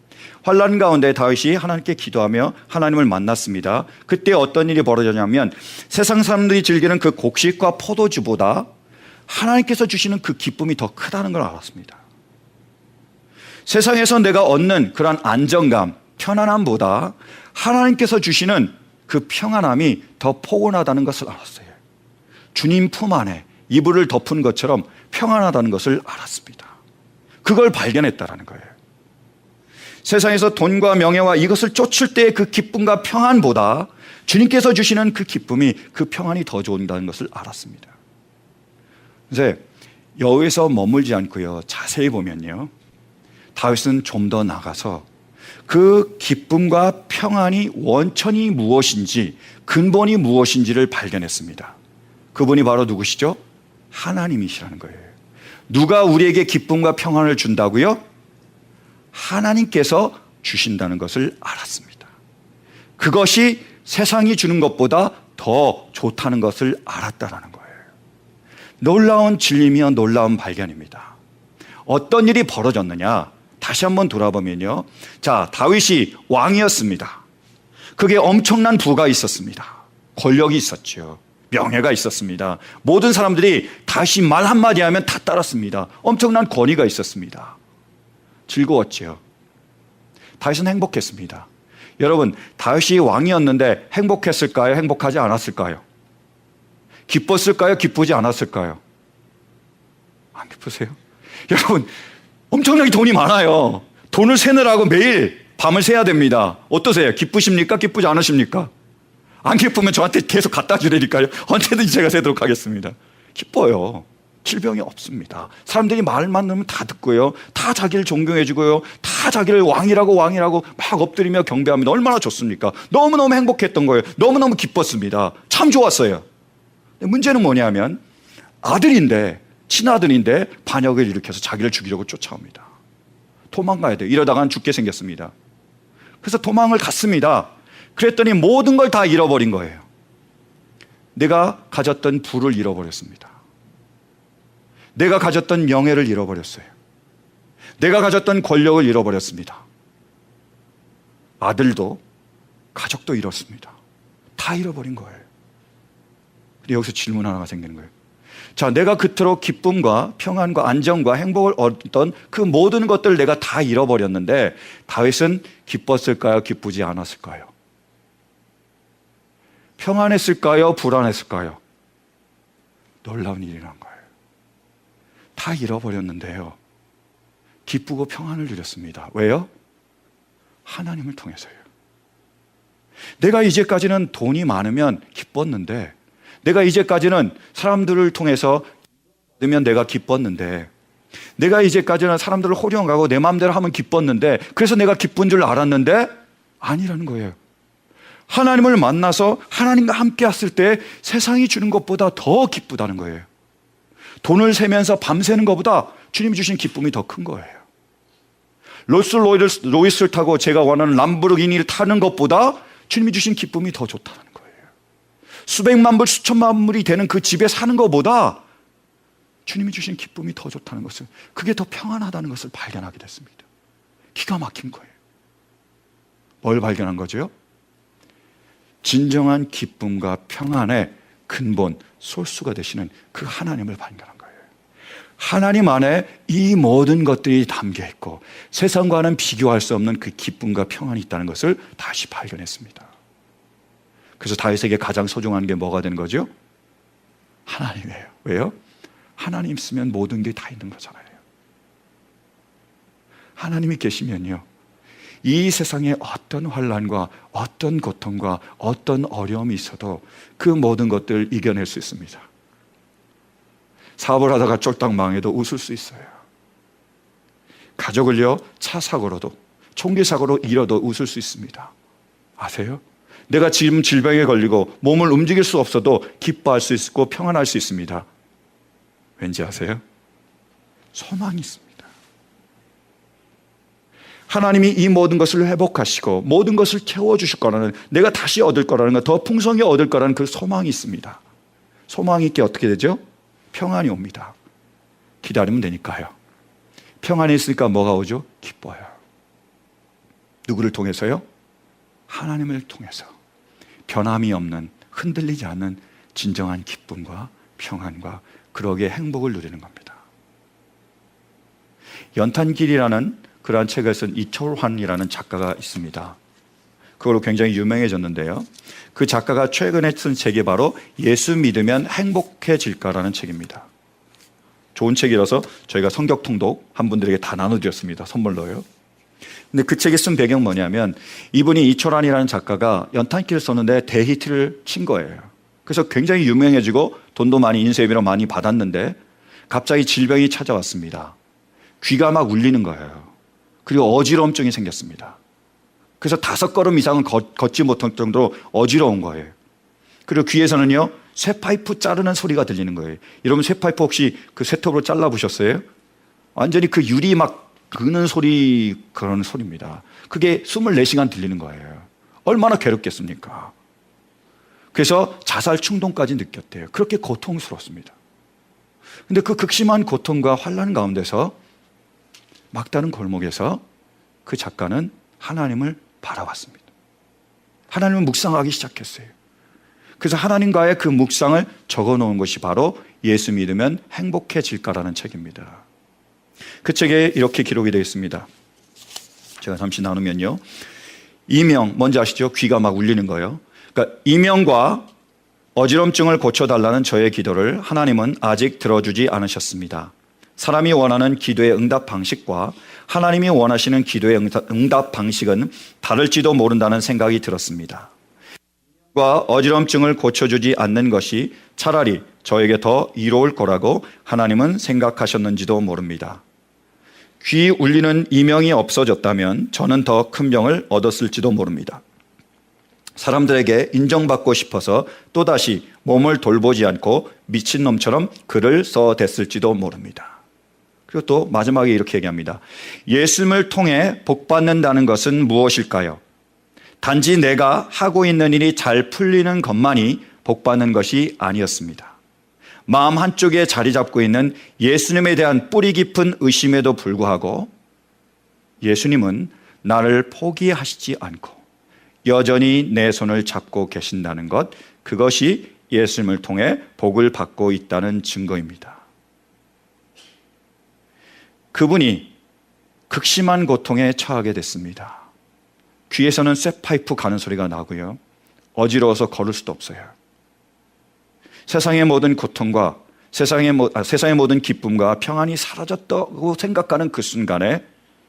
[SPEAKER 12] 환난 가운데 다윗이 하나님께 기도하며 하나님을 만났습니다. 그때 어떤 일이 벌어졌냐면 세상 사람들이 즐기는 그 곡식과 포도주보다 하나님께서 주시는 그 기쁨이 더 크다는 걸 알았습니다. 세상에서 내가 얻는 그런 안정감, 편안함보다 하나님께서 주시는 그 평안함이 더 포근하다는 것을 알았어요. 주님 품 안에 이불을 덮은 것처럼 평안하다는 것을 알았습니다. 그걸 발견했다는 거예요. 세상에서 돈과 명예와 이것을 쫓을 때의 그 기쁨과 평안보다 주님께서 주시는 그 기쁨이, 그 평안이 더 좋다는 것을 알았습니다. 그래서 여기서 머물지 않고요, 자세히 보면요, 다윗은 좀 더 나가서 그 기쁨과 평안이 원천이 무엇인지, 근본이 무엇인지를 발견했습니다. 그분이 바로 누구시죠? 하나님이시라는 거예요. 누가 우리에게 기쁨과 평안을 준다고요? 하나님께서 주신다는 것을 알았습니다. 그것이 세상이 주는 것보다 더 좋다는 것을 알았다라는 거예요. 놀라운 진리며 놀라운 발견입니다. 어떤 일이 벌어졌느냐? 다시 한번 돌아보면요. 자, 다윗이 왕이었습니다. 그게 엄청난 부가 있었습니다. 권력이 있었죠. 명예가 있었습니다. 모든 사람들이 다윗이 말 한마디 하면 다 따랐습니다. 엄청난 권위가 있었습니다. 즐거웠죠. 다윗은 행복했습니다. 여러분, 다윗이 왕이었는데 행복했을까요? 행복하지 않았을까요? 기뻤을까요? 기쁘지 않았을까요? 안 기쁘세요? 여러분, 엄청나게 돈이 많아요. 돈을 세느라고 매일 밤을 새야 됩니다. 어떠세요? 기쁘십니까? 기쁘지 않으십니까? 안 기쁘면 저한테 계속 갖다 주라니까요. 언제든지 제가 세도록 하겠습니다. 기뻐요. 질병이 없습니다. 사람들이 말만 넣으면 다 듣고요. 다 자기를 존경해주고요. 다 자기를 왕이라고 막 엎드리며 경배합니다. 얼마나 좋습니까? 너무너무 행복했던 거예요. 너무너무 기뻤습니다. 참 좋았어요. 문제는 뭐냐면 아들인데, 친아들인데 반역을 일으켜서 자기를 죽이려고 쫓아옵니다. 도망가야 돼요. 이러다가는 죽게 생겼습니다. 그래서 도망을 갔습니다. 그랬더니 모든 걸 다 잃어버린 거예요. 내가 가졌던 부를 잃어버렸습니다. 내가 가졌던 명예를 잃어버렸어요. 내가 가졌던 권력을 잃어버렸습니다. 아들도 가족도 잃었습니다. 다 잃어버린 거예요. 근데 여기서 질문 하나가 생기는 거예요. 자, 내가 그토록 기쁨과 평안과 안정과 행복을 얻던 그 모든 것들을 내가 다 잃어버렸는데 다윗은 기뻤을까요? 기쁘지 않았을까요? 평안했을까요? 불안했을까요? 놀라운 일이란 거예요. 다 잃어버렸는데요. 기쁘고 평안을 누렸습니다. 왜요? 하나님을 통해서요. 내가 이제까지는 돈이 많으면 기뻤는데, 내가 이제까지는 사람들을 통해서 받으면 내가 기뻤는데, 내가 이제까지는 사람들을 호령하고 내 마음대로 하면 기뻤는데, 그래서 내가 기쁜 줄 알았는데 아니라는 거예요. 하나님을 만나서 하나님과 함께 했을 때 세상이 주는 것보다 더 기쁘다는 거예요. 돈을 세면서 밤새는 것보다 주님이 주신 기쁨이 더 큰 거예요. 롤스로이스를 타고 제가 원하는 람보르기니를 타는 것보다 주님이 주신 기쁨이 더 좋다는 거예요. 수백만 불, 수천만 불이 되는 그 집에 사는 것보다 주님이 주신 기쁨이 더 좋다는 것을, 그게 더 평안하다는 것을 발견하게 됐습니다. 기가 막힌 거예요. 뭘 발견한 거죠? 진정한 기쁨과 평안의 근본, 소스가 되시는 그 하나님을 발견한 거예요. 하나님 안에 이 모든 것들이 담겨 있고 세상과는 비교할 수 없는 그 기쁨과 평안이 있다는 것을 다시 발견했습니다. 그래서 다윗에게 가장 소중한 게 뭐가 되는 거죠? 하나님이에요. 왜요? 하나님 있으면 모든 게 다 있는 거잖아요. 하나님이 계시면요, 이 세상에 어떤 환난과 어떤 고통과 어떤 어려움이 있어도 그 모든 것들을 이겨낼 수 있습니다. 사업을 하다가 쫄딱 망해도 웃을 수 있어요. 가족을요, 차 사고로도 총기 사고로 잃어도 웃을 수 있습니다. 아세요? 내가 지금 질병에 걸리고 몸을 움직일 수 없어도 기뻐할 수 있고 평안할 수 있습니다. 왠지 아세요? 소망이 있습니다. 하나님이 이 모든 것을 회복하시고 모든 것을 채워주실 거라는, 내가 다시 얻을 거라는 것, 더 풍성히 얻을 거라는 그 소망이 있습니다. 소망이 있게 어떻게 되죠? 평안이 옵니다. 기다리면 되니까요. 평안이 있으니까 뭐가 오죠? 기뻐요. 누구를 통해서요? 하나님을 통해서. 변함이 없는, 흔들리지 않는 진정한 기쁨과 평안과 그러기에 행복을 누리는 겁니다. 연탄길이라는 그러한 책을 쓴 이철환이라는 작가가 있습니다. 그걸로 굉장히 유명해졌는데요. 그 작가가 최근에 쓴 책이 바로 예수 믿으면 행복해질까라는 책입니다. 좋은 책이라서 저희가 성경 통독 한 분들에게 다 나눠드렸습니다. 선물로요. 근데 그 책에 쓴 배경 뭐냐면, 이분이 이철환이라는 작가가 연탄길을 썼는데 대히트를 친 거예요. 그래서 굉장히 유명해지고 돈도 많이, 인쇄비로 많이 받았는데 갑자기 질병이 찾아왔습니다. 귀가 막 울리는 거예요. 그리고 어지러움증이 생겼습니다. 그래서 5걸음 이상은 걷지 못할 정도로 어지러운 거예요. 그리고 귀에서는요, 쇠파이프 자르는 소리가 들리는 거예요. 여러분, 쇠파이프 혹시 그 쇠톱으로 잘라보셨어요? 완전히 그 유리 막 그는 소리, 그런 소리입니다. 그게 24시간 들리는 거예요. 얼마나 괴롭겠습니까? 그래서 자살 충동까지 느꼈대요. 그렇게 고통스러웠습니다. 근데 그 극심한 고통과 환난 가운데서 막다른 골목에서 그 작가는 하나님을 바라봤습니다. 하나님을 묵상하기 시작했어요. 그래서 하나님과의 그 묵상을 적어놓은 것이 바로 예수 믿으면 행복해질까라는 책입니다. 그 책에 이렇게 기록이 되어 있습니다. 제가 잠시 나누면요. 이명, 뭔지 아시죠? 귀가 막 울리는 거예요. 그러니까 이명과 어지럼증을 고쳐달라는 저의 기도를 하나님은 아직 들어주지 않으셨습니다. 사람이 원하는 기도의 응답 방식과 하나님이 원하시는 기도의 응답 방식은 다를지도 모른다는 생각이 들었습니다. 어지럼증을 고쳐주지 않는 것이 차라리 저에게 더 이로울 거라고 하나님은 생각하셨는지도 모릅니다. 귀 울리는 이명이 없어졌다면 저는 더 큰 병을 얻었을지도 모릅니다. 사람들에게 인정받고 싶어서 또다시 몸을 돌보지 않고 미친놈처럼 글을 써댔을지도 모릅니다. 그리고 또 마지막에 이렇게 얘기합니다. 예수님을 통해 복받는다는 것은 무엇일까요? 단지 내가 하고 있는 일이 잘 풀리는 것만이 복받는 것이 아니었습니다. 마음 한쪽에 자리 잡고 있는 예수님에 대한 뿌리 깊은 의심에도 불구하고 예수님은 나를 포기하시지 않고 여전히 내 손을 잡고 계신다는 것, 그것이 예수님을 통해 복을 받고 있다는 증거입니다. 그분이 극심한 고통에 처하게 됐습니다. 귀에서는 쇠파이프 가는 소리가 나고요. 어지러워서 걸을 수도 없어요. 세상의 모든 고통과 세상의 모든 기쁨과 평안이 사라졌다고 생각하는 그 순간에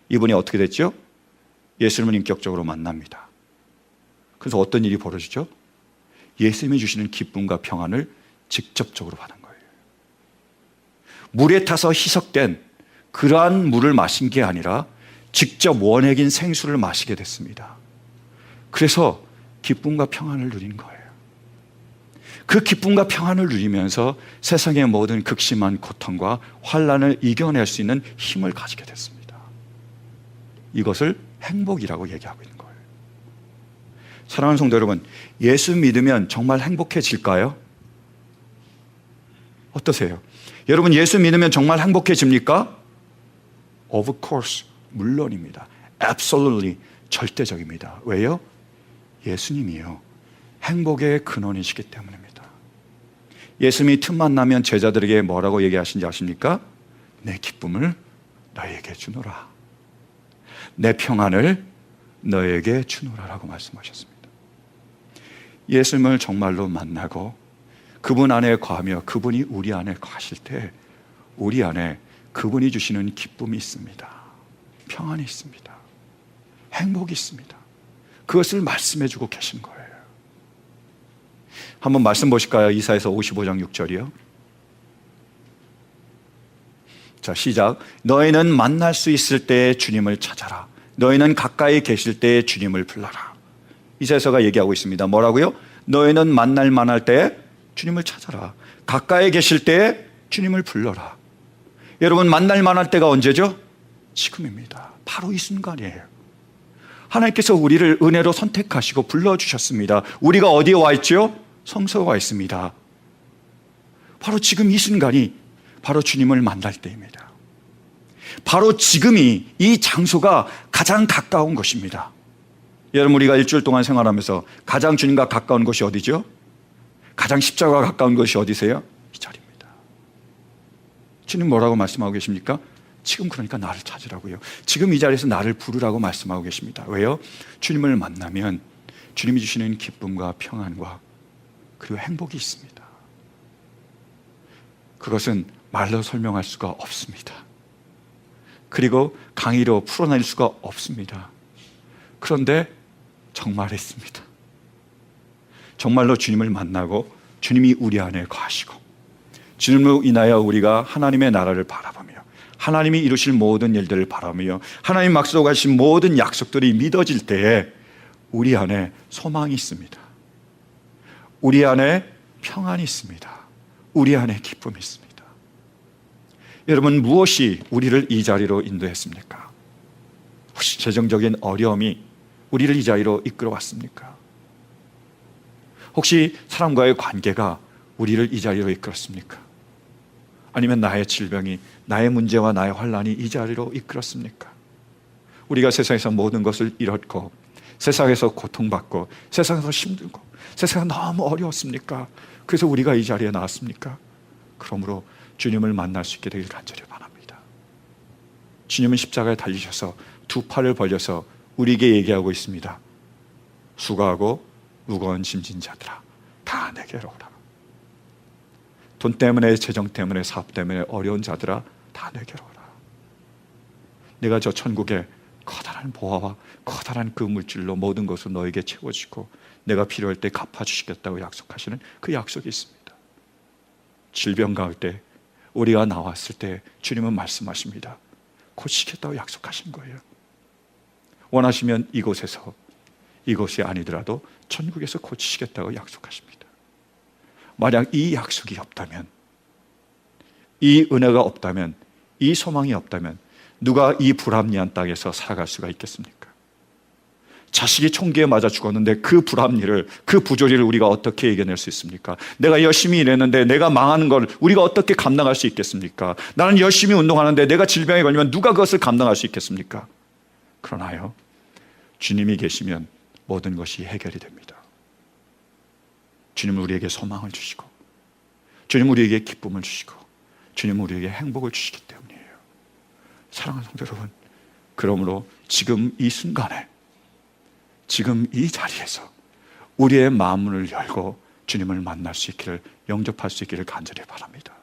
[SPEAKER 12] 이분이 어떻게 됐죠? 예수님을 인격적으로 만납니다. 그래서 어떤 일이 벌어지죠? 예수님이 주시는 기쁨과 평안을 직접적으로 받은 거예요. 물에 타서 희석된 그러한 물을 마신 게 아니라 직접 원액인 생수를 마시게 됐습니다. 그래서 기쁨과 평안을 누린 거예요. 그 기쁨과 평안을 누리면서 세상의 모든 극심한 고통과 환난을 이겨낼 수 있는 힘을 가지게 됐습니다. 이것을 행복이라고 얘기하고 있는 거예요. 사랑하는 성도 여러분, 예수 믿으면 정말 행복해질까요? 어떠세요? 여러분, 예수 믿으면 정말 행복해집니까? Of course, 물론입니다. Absolutely, 절대적입니다. 왜요? 예수님이요, 행복의 근원이시기 때문입니다. 예수님이 틈만 나면 제자들에게 뭐라고 얘기하신지 아십니까? 내 기쁨을 너에게 주노라. 내 평안을 너에게 주노라라고 말씀하셨습니다. 예수님을 정말로 만나고 그분 안에 거하며 그분이 우리 안에 거하실 때 우리 안에 그분이 주시는 기쁨이 있습니다. 평안이 있습니다. 행복이 있습니다. 그것을 말씀해 주고 계신 거예요. 한번 말씀 보실까요? 이사야서 55장 6절이요. 자, 시작. 너희는 만날 수 있을 때 주님을 찾아라. 너희는 가까이 계실 때 주님을 불러라. 이사야서가 얘기하고 있습니다. 뭐라고요? 너희는 만날 만할 때 주님을 찾아라. 가까이 계실 때 주님을 불러라. 여러분, 만날 만할 때가 언제죠? 지금입니다. 바로 이 순간이에요. 하나님께서 우리를 은혜로 선택하시고 불러주셨습니다. 우리가 어디에 와 있죠? 성소에 와 있습니다. 바로 지금 이 순간이 바로 주님을 만날 때입니다. 바로 지금이 이 장소가 가장 가까운 것입니다. 여러분, 우리가 일주일 동안 생활하면서 가장 주님과 가까운 곳이 어디죠? 가장 십자가가 가까운 곳이 어디세요? 이 자리입니다. 주님 뭐라고 말씀하고 계십니까? 지금 그러니까 나를 찾으라고요. 지금 이 자리에서 나를 부르라고 말씀하고 계십니다. 왜요? 주님을 만나면 주님이 주시는 기쁨과 평안과 그리고 행복이 있습니다. 그것은 말로 설명할 수가 없습니다. 그리고 강의로 풀어낼 수가 없습니다. 그런데 정말 있습니다. 정말로 주님을 만나고 주님이 우리 안에 거하시고 주님으로 인하여 우리가 하나님의 나라를 바라보며 하나님이 이루실 모든 일들을 바라보며 하나님 약속하신 모든 약속들이 믿어질 때에 우리 안에 소망이 있습니다. 우리 안에 평안이 있습니다. 우리 안에 기쁨이 있습니다. 여러분, 무엇이 우리를 이 자리로 인도했습니까? 혹시 재정적인 어려움이 우리를 이 자리로 이끌어 왔습니까? 혹시 사람과의 관계가 우리를 이 자리로 이끌었습니까? 아니면 나의 질병이, 나의 문제와 나의 환난이 이 자리로 이끌었습니까? 우리가 세상에서 모든 것을 잃었고, 세상에서 고통받고, 세상에서 힘들고, 세상이 너무 어려웠습니까? 그래서 우리가 이 자리에 나왔습니까? 그러므로 주님을 만날 수 있게 되길 간절히 바랍니다. 주님은 십자가에 달리셔서 두 팔을 벌려서 우리에게 얘기하고 있습니다. 수고하고 무거운 짐진 자들아, 다 내게로 오라. 돈 때문에, 재정 때문에, 사업 때문에 어려운 자들아, 다 내게로 오라. 내가 저 천국에 커다란 보화와 커다란 그 물질로 모든 것을 너에게 채워주고 내가 필요할 때 갚아주시겠다고 약속하시는 그 약속이 있습니다. 질병 가을 때, 우리가 나왔을 때 주님은 말씀하십니다. 고치겠다고 약속하신 거예요. 원하시면 이곳에서, 이곳이 아니더라도 천국에서 고치시겠다고 약속하십니다. 만약 이 약속이 없다면, 이 은혜가 없다면, 이 소망이 없다면 누가 이 불합리한 땅에서 살아갈 수가 있겠습니까? 자식이 총기에 맞아 죽었는데 그 불합리를, 그 부조리를 우리가 어떻게 이겨낼 수 있습니까? 내가 열심히 일했는데 내가 망하는 걸 우리가 어떻게 감당할 수 있겠습니까? 나는 열심히 운동하는데 내가 질병에 걸리면 누가 그것을 감당할 수 있겠습니까? 그러나요, 주님이 계시면 모든 것이 해결이 됩니다. 주님은 우리에게 소망을 주시고, 주님은 우리에게 기쁨을 주시고, 주님은 우리에게 행복을 주시기 때문이에요. 사랑하는 성도 여러분, 그러므로 지금 이 순간에, 지금 이 자리에서 우리의 마음을 열고 주님을 만날 수 있기를, 영접할 수 있기를 간절히 바랍니다.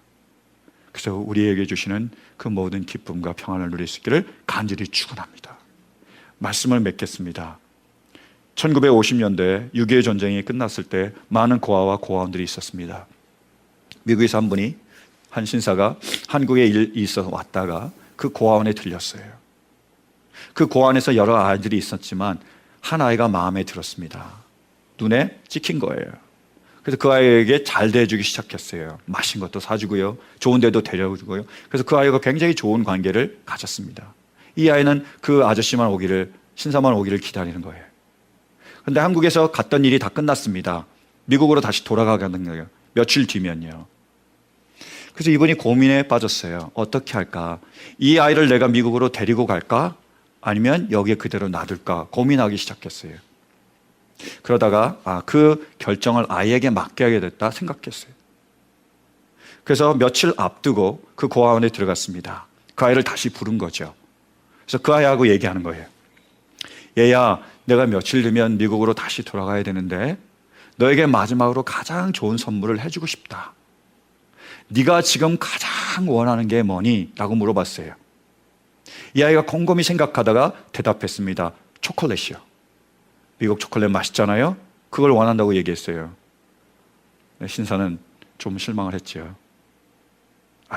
[SPEAKER 12] 그래서 우리에게 주시는 그 모든 기쁨과 평안을 누릴 수 있기를 간절히 축원합니다. 말씀을 맺겠습니다. 1950년대 6.25 전쟁이 끝났을 때 많은 고아와 고아원들이 있었습니다. 미국에서 한 분이, 한 신사가 한국에 있어 왔다가 그 고아원에 들렸어요. 그 고아원에서 여러 아이들이 있었지만 한 아이가 마음에 들었습니다. 눈에 찍힌 거예요. 그래서 그 아이에게 잘 대해주기 시작했어요. 맛있는 것도 사주고요, 좋은 데도 데려주고요. 그래서 그 아이가 굉장히 좋은 관계를 가졌습니다. 이 아이는 그 아저씨만 오기를, 신사만 오기를 기다리는 거예요. 그런데 한국에서 갔던 일이 다 끝났습니다. 미국으로 다시 돌아가는 거예요. 며칠 뒤면요. 그래서 이분이 고민에 빠졌어요. 어떻게 할까? 이 아이를 내가 미국으로 데리고 갈까? 아니면 여기에 그대로 놔둘까? 고민하기 시작했어요. 그러다가 그 결정을 아이에게 맡겨야 됐다 생각했어요. 그래서 며칠 앞두고 그 고아원에 들어갔습니다. 그 아이를 다시 부른 거죠. 그래서 그 아이하고 얘기하는 거예요. 얘야, 내가 며칠 뒤면 미국으로 다시 돌아가야 되는데 너에게 마지막으로 가장 좋은 선물을 해주고 싶다. 네가 지금 가장 원하는 게 뭐니? 라고 물어봤어요. 이 아이가 곰곰이 생각하다가 대답했습니다. 초콜릿이요. 미국 초콜릿 맛있잖아요? 그걸 원한다고 얘기했어요. 신사는 좀 실망을 했죠.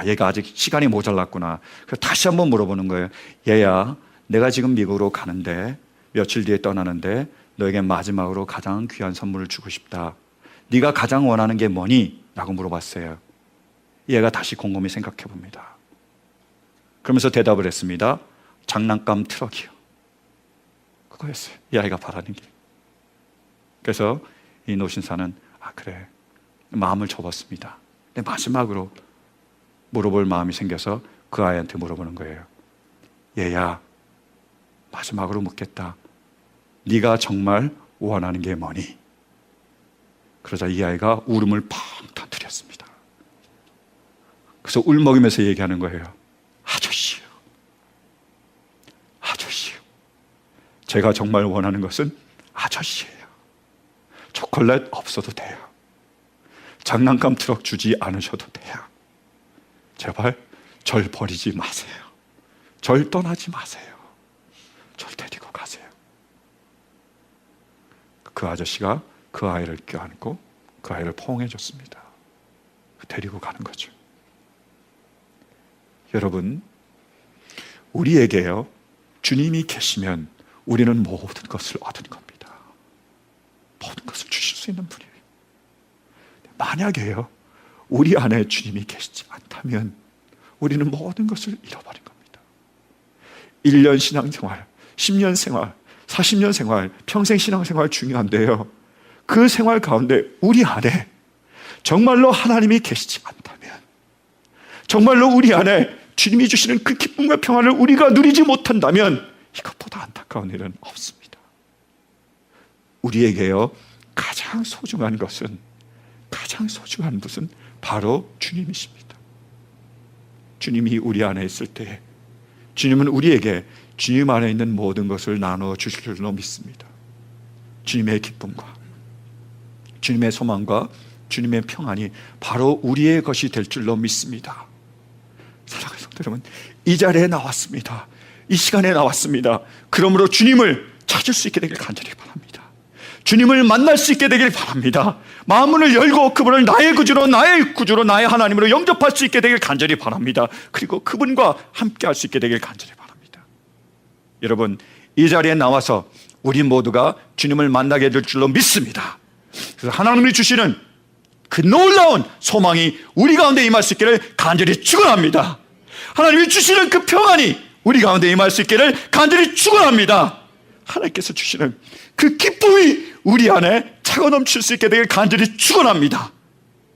[SPEAKER 12] 얘가 아직 시간이 모자랐구나. 그래서 다시 한번 물어보는 거예요. 얘야, 내가 지금 미국으로 가는데 며칠 뒤에 떠나는데 너에게 마지막으로 가장 귀한 선물을 주고 싶다. 네가 가장 원하는 게 뭐니? 라고 물어봤어요. 얘가 다시 곰곰이 생각해 봅니다. 그러면서 대답을 했습니다. 장난감 트럭이요. 그거였어요. 이 아이가 바라는 게. 그래서 이 노신사는 그래, 마음을 접었습니다. 근데 마지막으로 물어볼 마음이 생겨서 그 아이한테 물어보는 거예요. 얘야, 마지막으로 묻겠다. 네가 정말 원하는 게 뭐니? 그러자 이 아이가 울음을 펑 터뜨렸습니다. 그래서 울먹이면서 얘기하는 거예요. 아저씨요. 아저씨요. 제가 정말 원하는 것은 아저씨예요. 초콜릿 없어도 돼요. 장난감 트럭 주지 않으셔도 돼요. 제발 절 버리지 마세요. 절 떠나지 마세요. 절 데리고 가세요. 그 아저씨가 그 아이를 껴안고 그 아이를 포옹해 줬습니다. 데리고 가는 거죠. 여러분, 우리에게요, 주님이 계시면 우리는 모든 것을 얻은 겁니다. 모든 것을 주실 수 있는 분이에요. 만약에요, 우리 안에 주님이 계시지 않다면 우리는 모든 것을 잃어버린 겁니다. 1년 신앙생활, 10년 생활, 40년 생활, 평생 신앙생활 중요한데요. 그 생활 가운데 우리 안에 정말로 하나님이 계시지 않다면, 정말로 우리 안에 주님이 주시는 그 기쁨과 평안을 우리가 누리지 못한다면 이것보다 안타까운 일은 없습니다. 우리에게요, 가장 소중한 것은 바로 주님이십니다. 주님이 우리 안에 있을 때 주님은 우리에게 주님 안에 있는 모든 것을 나눠 주실 줄로 믿습니다. 주님의 기쁨과 주님의 소망과 주님의 평안이 바로 우리의 것이 될 줄로 믿습니다. 사랑하는 성도 여러분, 이 자리에 나왔습니다. 이 시간에 나왔습니다. 그러므로 주님을 찾을 수 있게 되길 간절히 바랍니다. 주님을 만날 수 있게 되길 바랍니다. 마음문을 열고 그분을 나의 구주로, 나의 하나님으로 영접할 수 있게 되길 간절히 바랍니다. 그리고 그분과 함께 할 수 있게 되길 간절히 바랍니다. 여러분, 이 자리에 나와서 우리 모두가 주님을 만나게 될 줄로 믿습니다. 그래서 하나님이 주시는 그 놀라운 소망이 우리 가운데 임할 수 있기를 간절히 축원합니다. 하나님이 주시는 그 평안이 우리 가운데 임할 수 있기를 간절히 축원합니다. 하나님께서 주시는 그 기쁨이 우리 안에 차고 넘칠 수 있게 되길 간절히 축원합니다.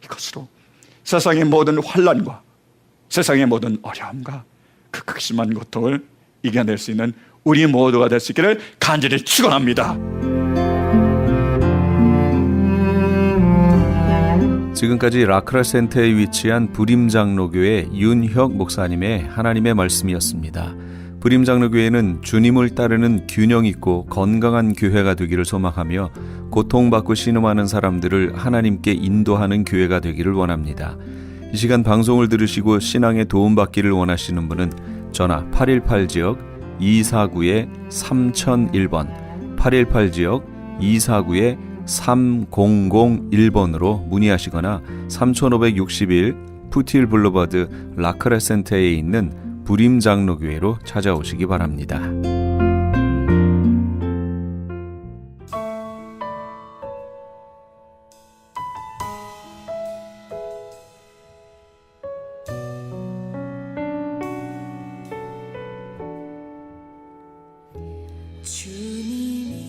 [SPEAKER 12] 이것으로 세상의 모든 환난과 세상의 모든 어려움과 그 극심한 고통을 이겨낼 수 있는 우리 모두가 될 수 있기를 간절히 축원합니다.
[SPEAKER 1] 지금까지 라크라 센터에 위치한 부림장로교회 윤혁 목사님의 하나님의 말씀이었습니다. 부림장로교회는 주님을 따르는 균형 있고 건강한 교회가 되기를 소망하며 고통받고 신음하는 사람들을 하나님께 인도하는 교회가 되기를 원합니다. 이 시간 방송을 들으시고 신앙에 도움받기를 원하시는 분은 전화 818지역 249-3001번 818지역 249-3001번으로 문의하시거나 3561 푸틸 블루버드 라크라 센터에 있는 부림장로교회로 찾아오시기 바랍니다.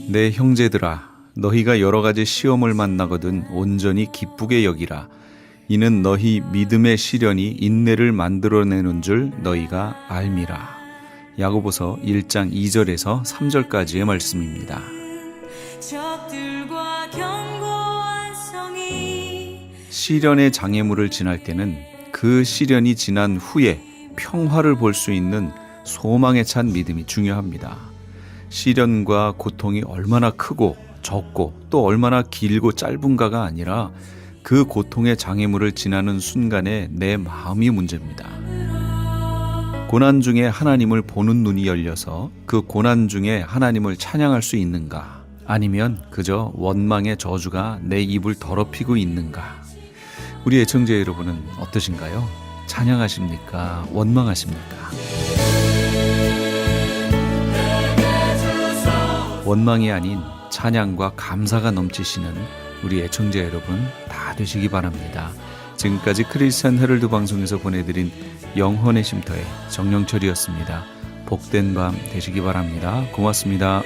[SPEAKER 1] 내 형제들아, 너희가 여러 가지 시험을 만나거든 온전히 기쁘게 여기라. 이는 너희 믿음의 시련이 인내를 만들어내는 줄 너희가 알미라. 야고보서 1장 2절에서 3절까지의 말씀입니다. 시련의 장애물을 지날 때는 그 시련이 지난 후에 평화를 볼 수 있는 소망에 찬 믿음이 중요합니다. 시련과 고통이 얼마나 크고 적고 또 얼마나 길고 짧은가가 아니라 그 고통의 장애물을 지나는 순간에 내 마음이 문제입니다. 고난 중에 하나님을 보는 눈이 열려서 그 고난 중에 하나님을 찬양할 수 있는가? 아니면 그저 원망의 저주가 내 입을 더럽히고 있는가? 우리 애청자 여러분은 어떠신가요? 찬양하십니까? 원망하십니까? 원망이 아닌 찬양과 감사가 넘치시는 우리 애청자 여러분 다 되시기 바랍니다. 지금까지 크리스찬 헤럴드 방송에서 보내드린 영혼의 쉼터의 정영철이었습니다. 복된 밤 되시기 바랍니다. 고맙습니다.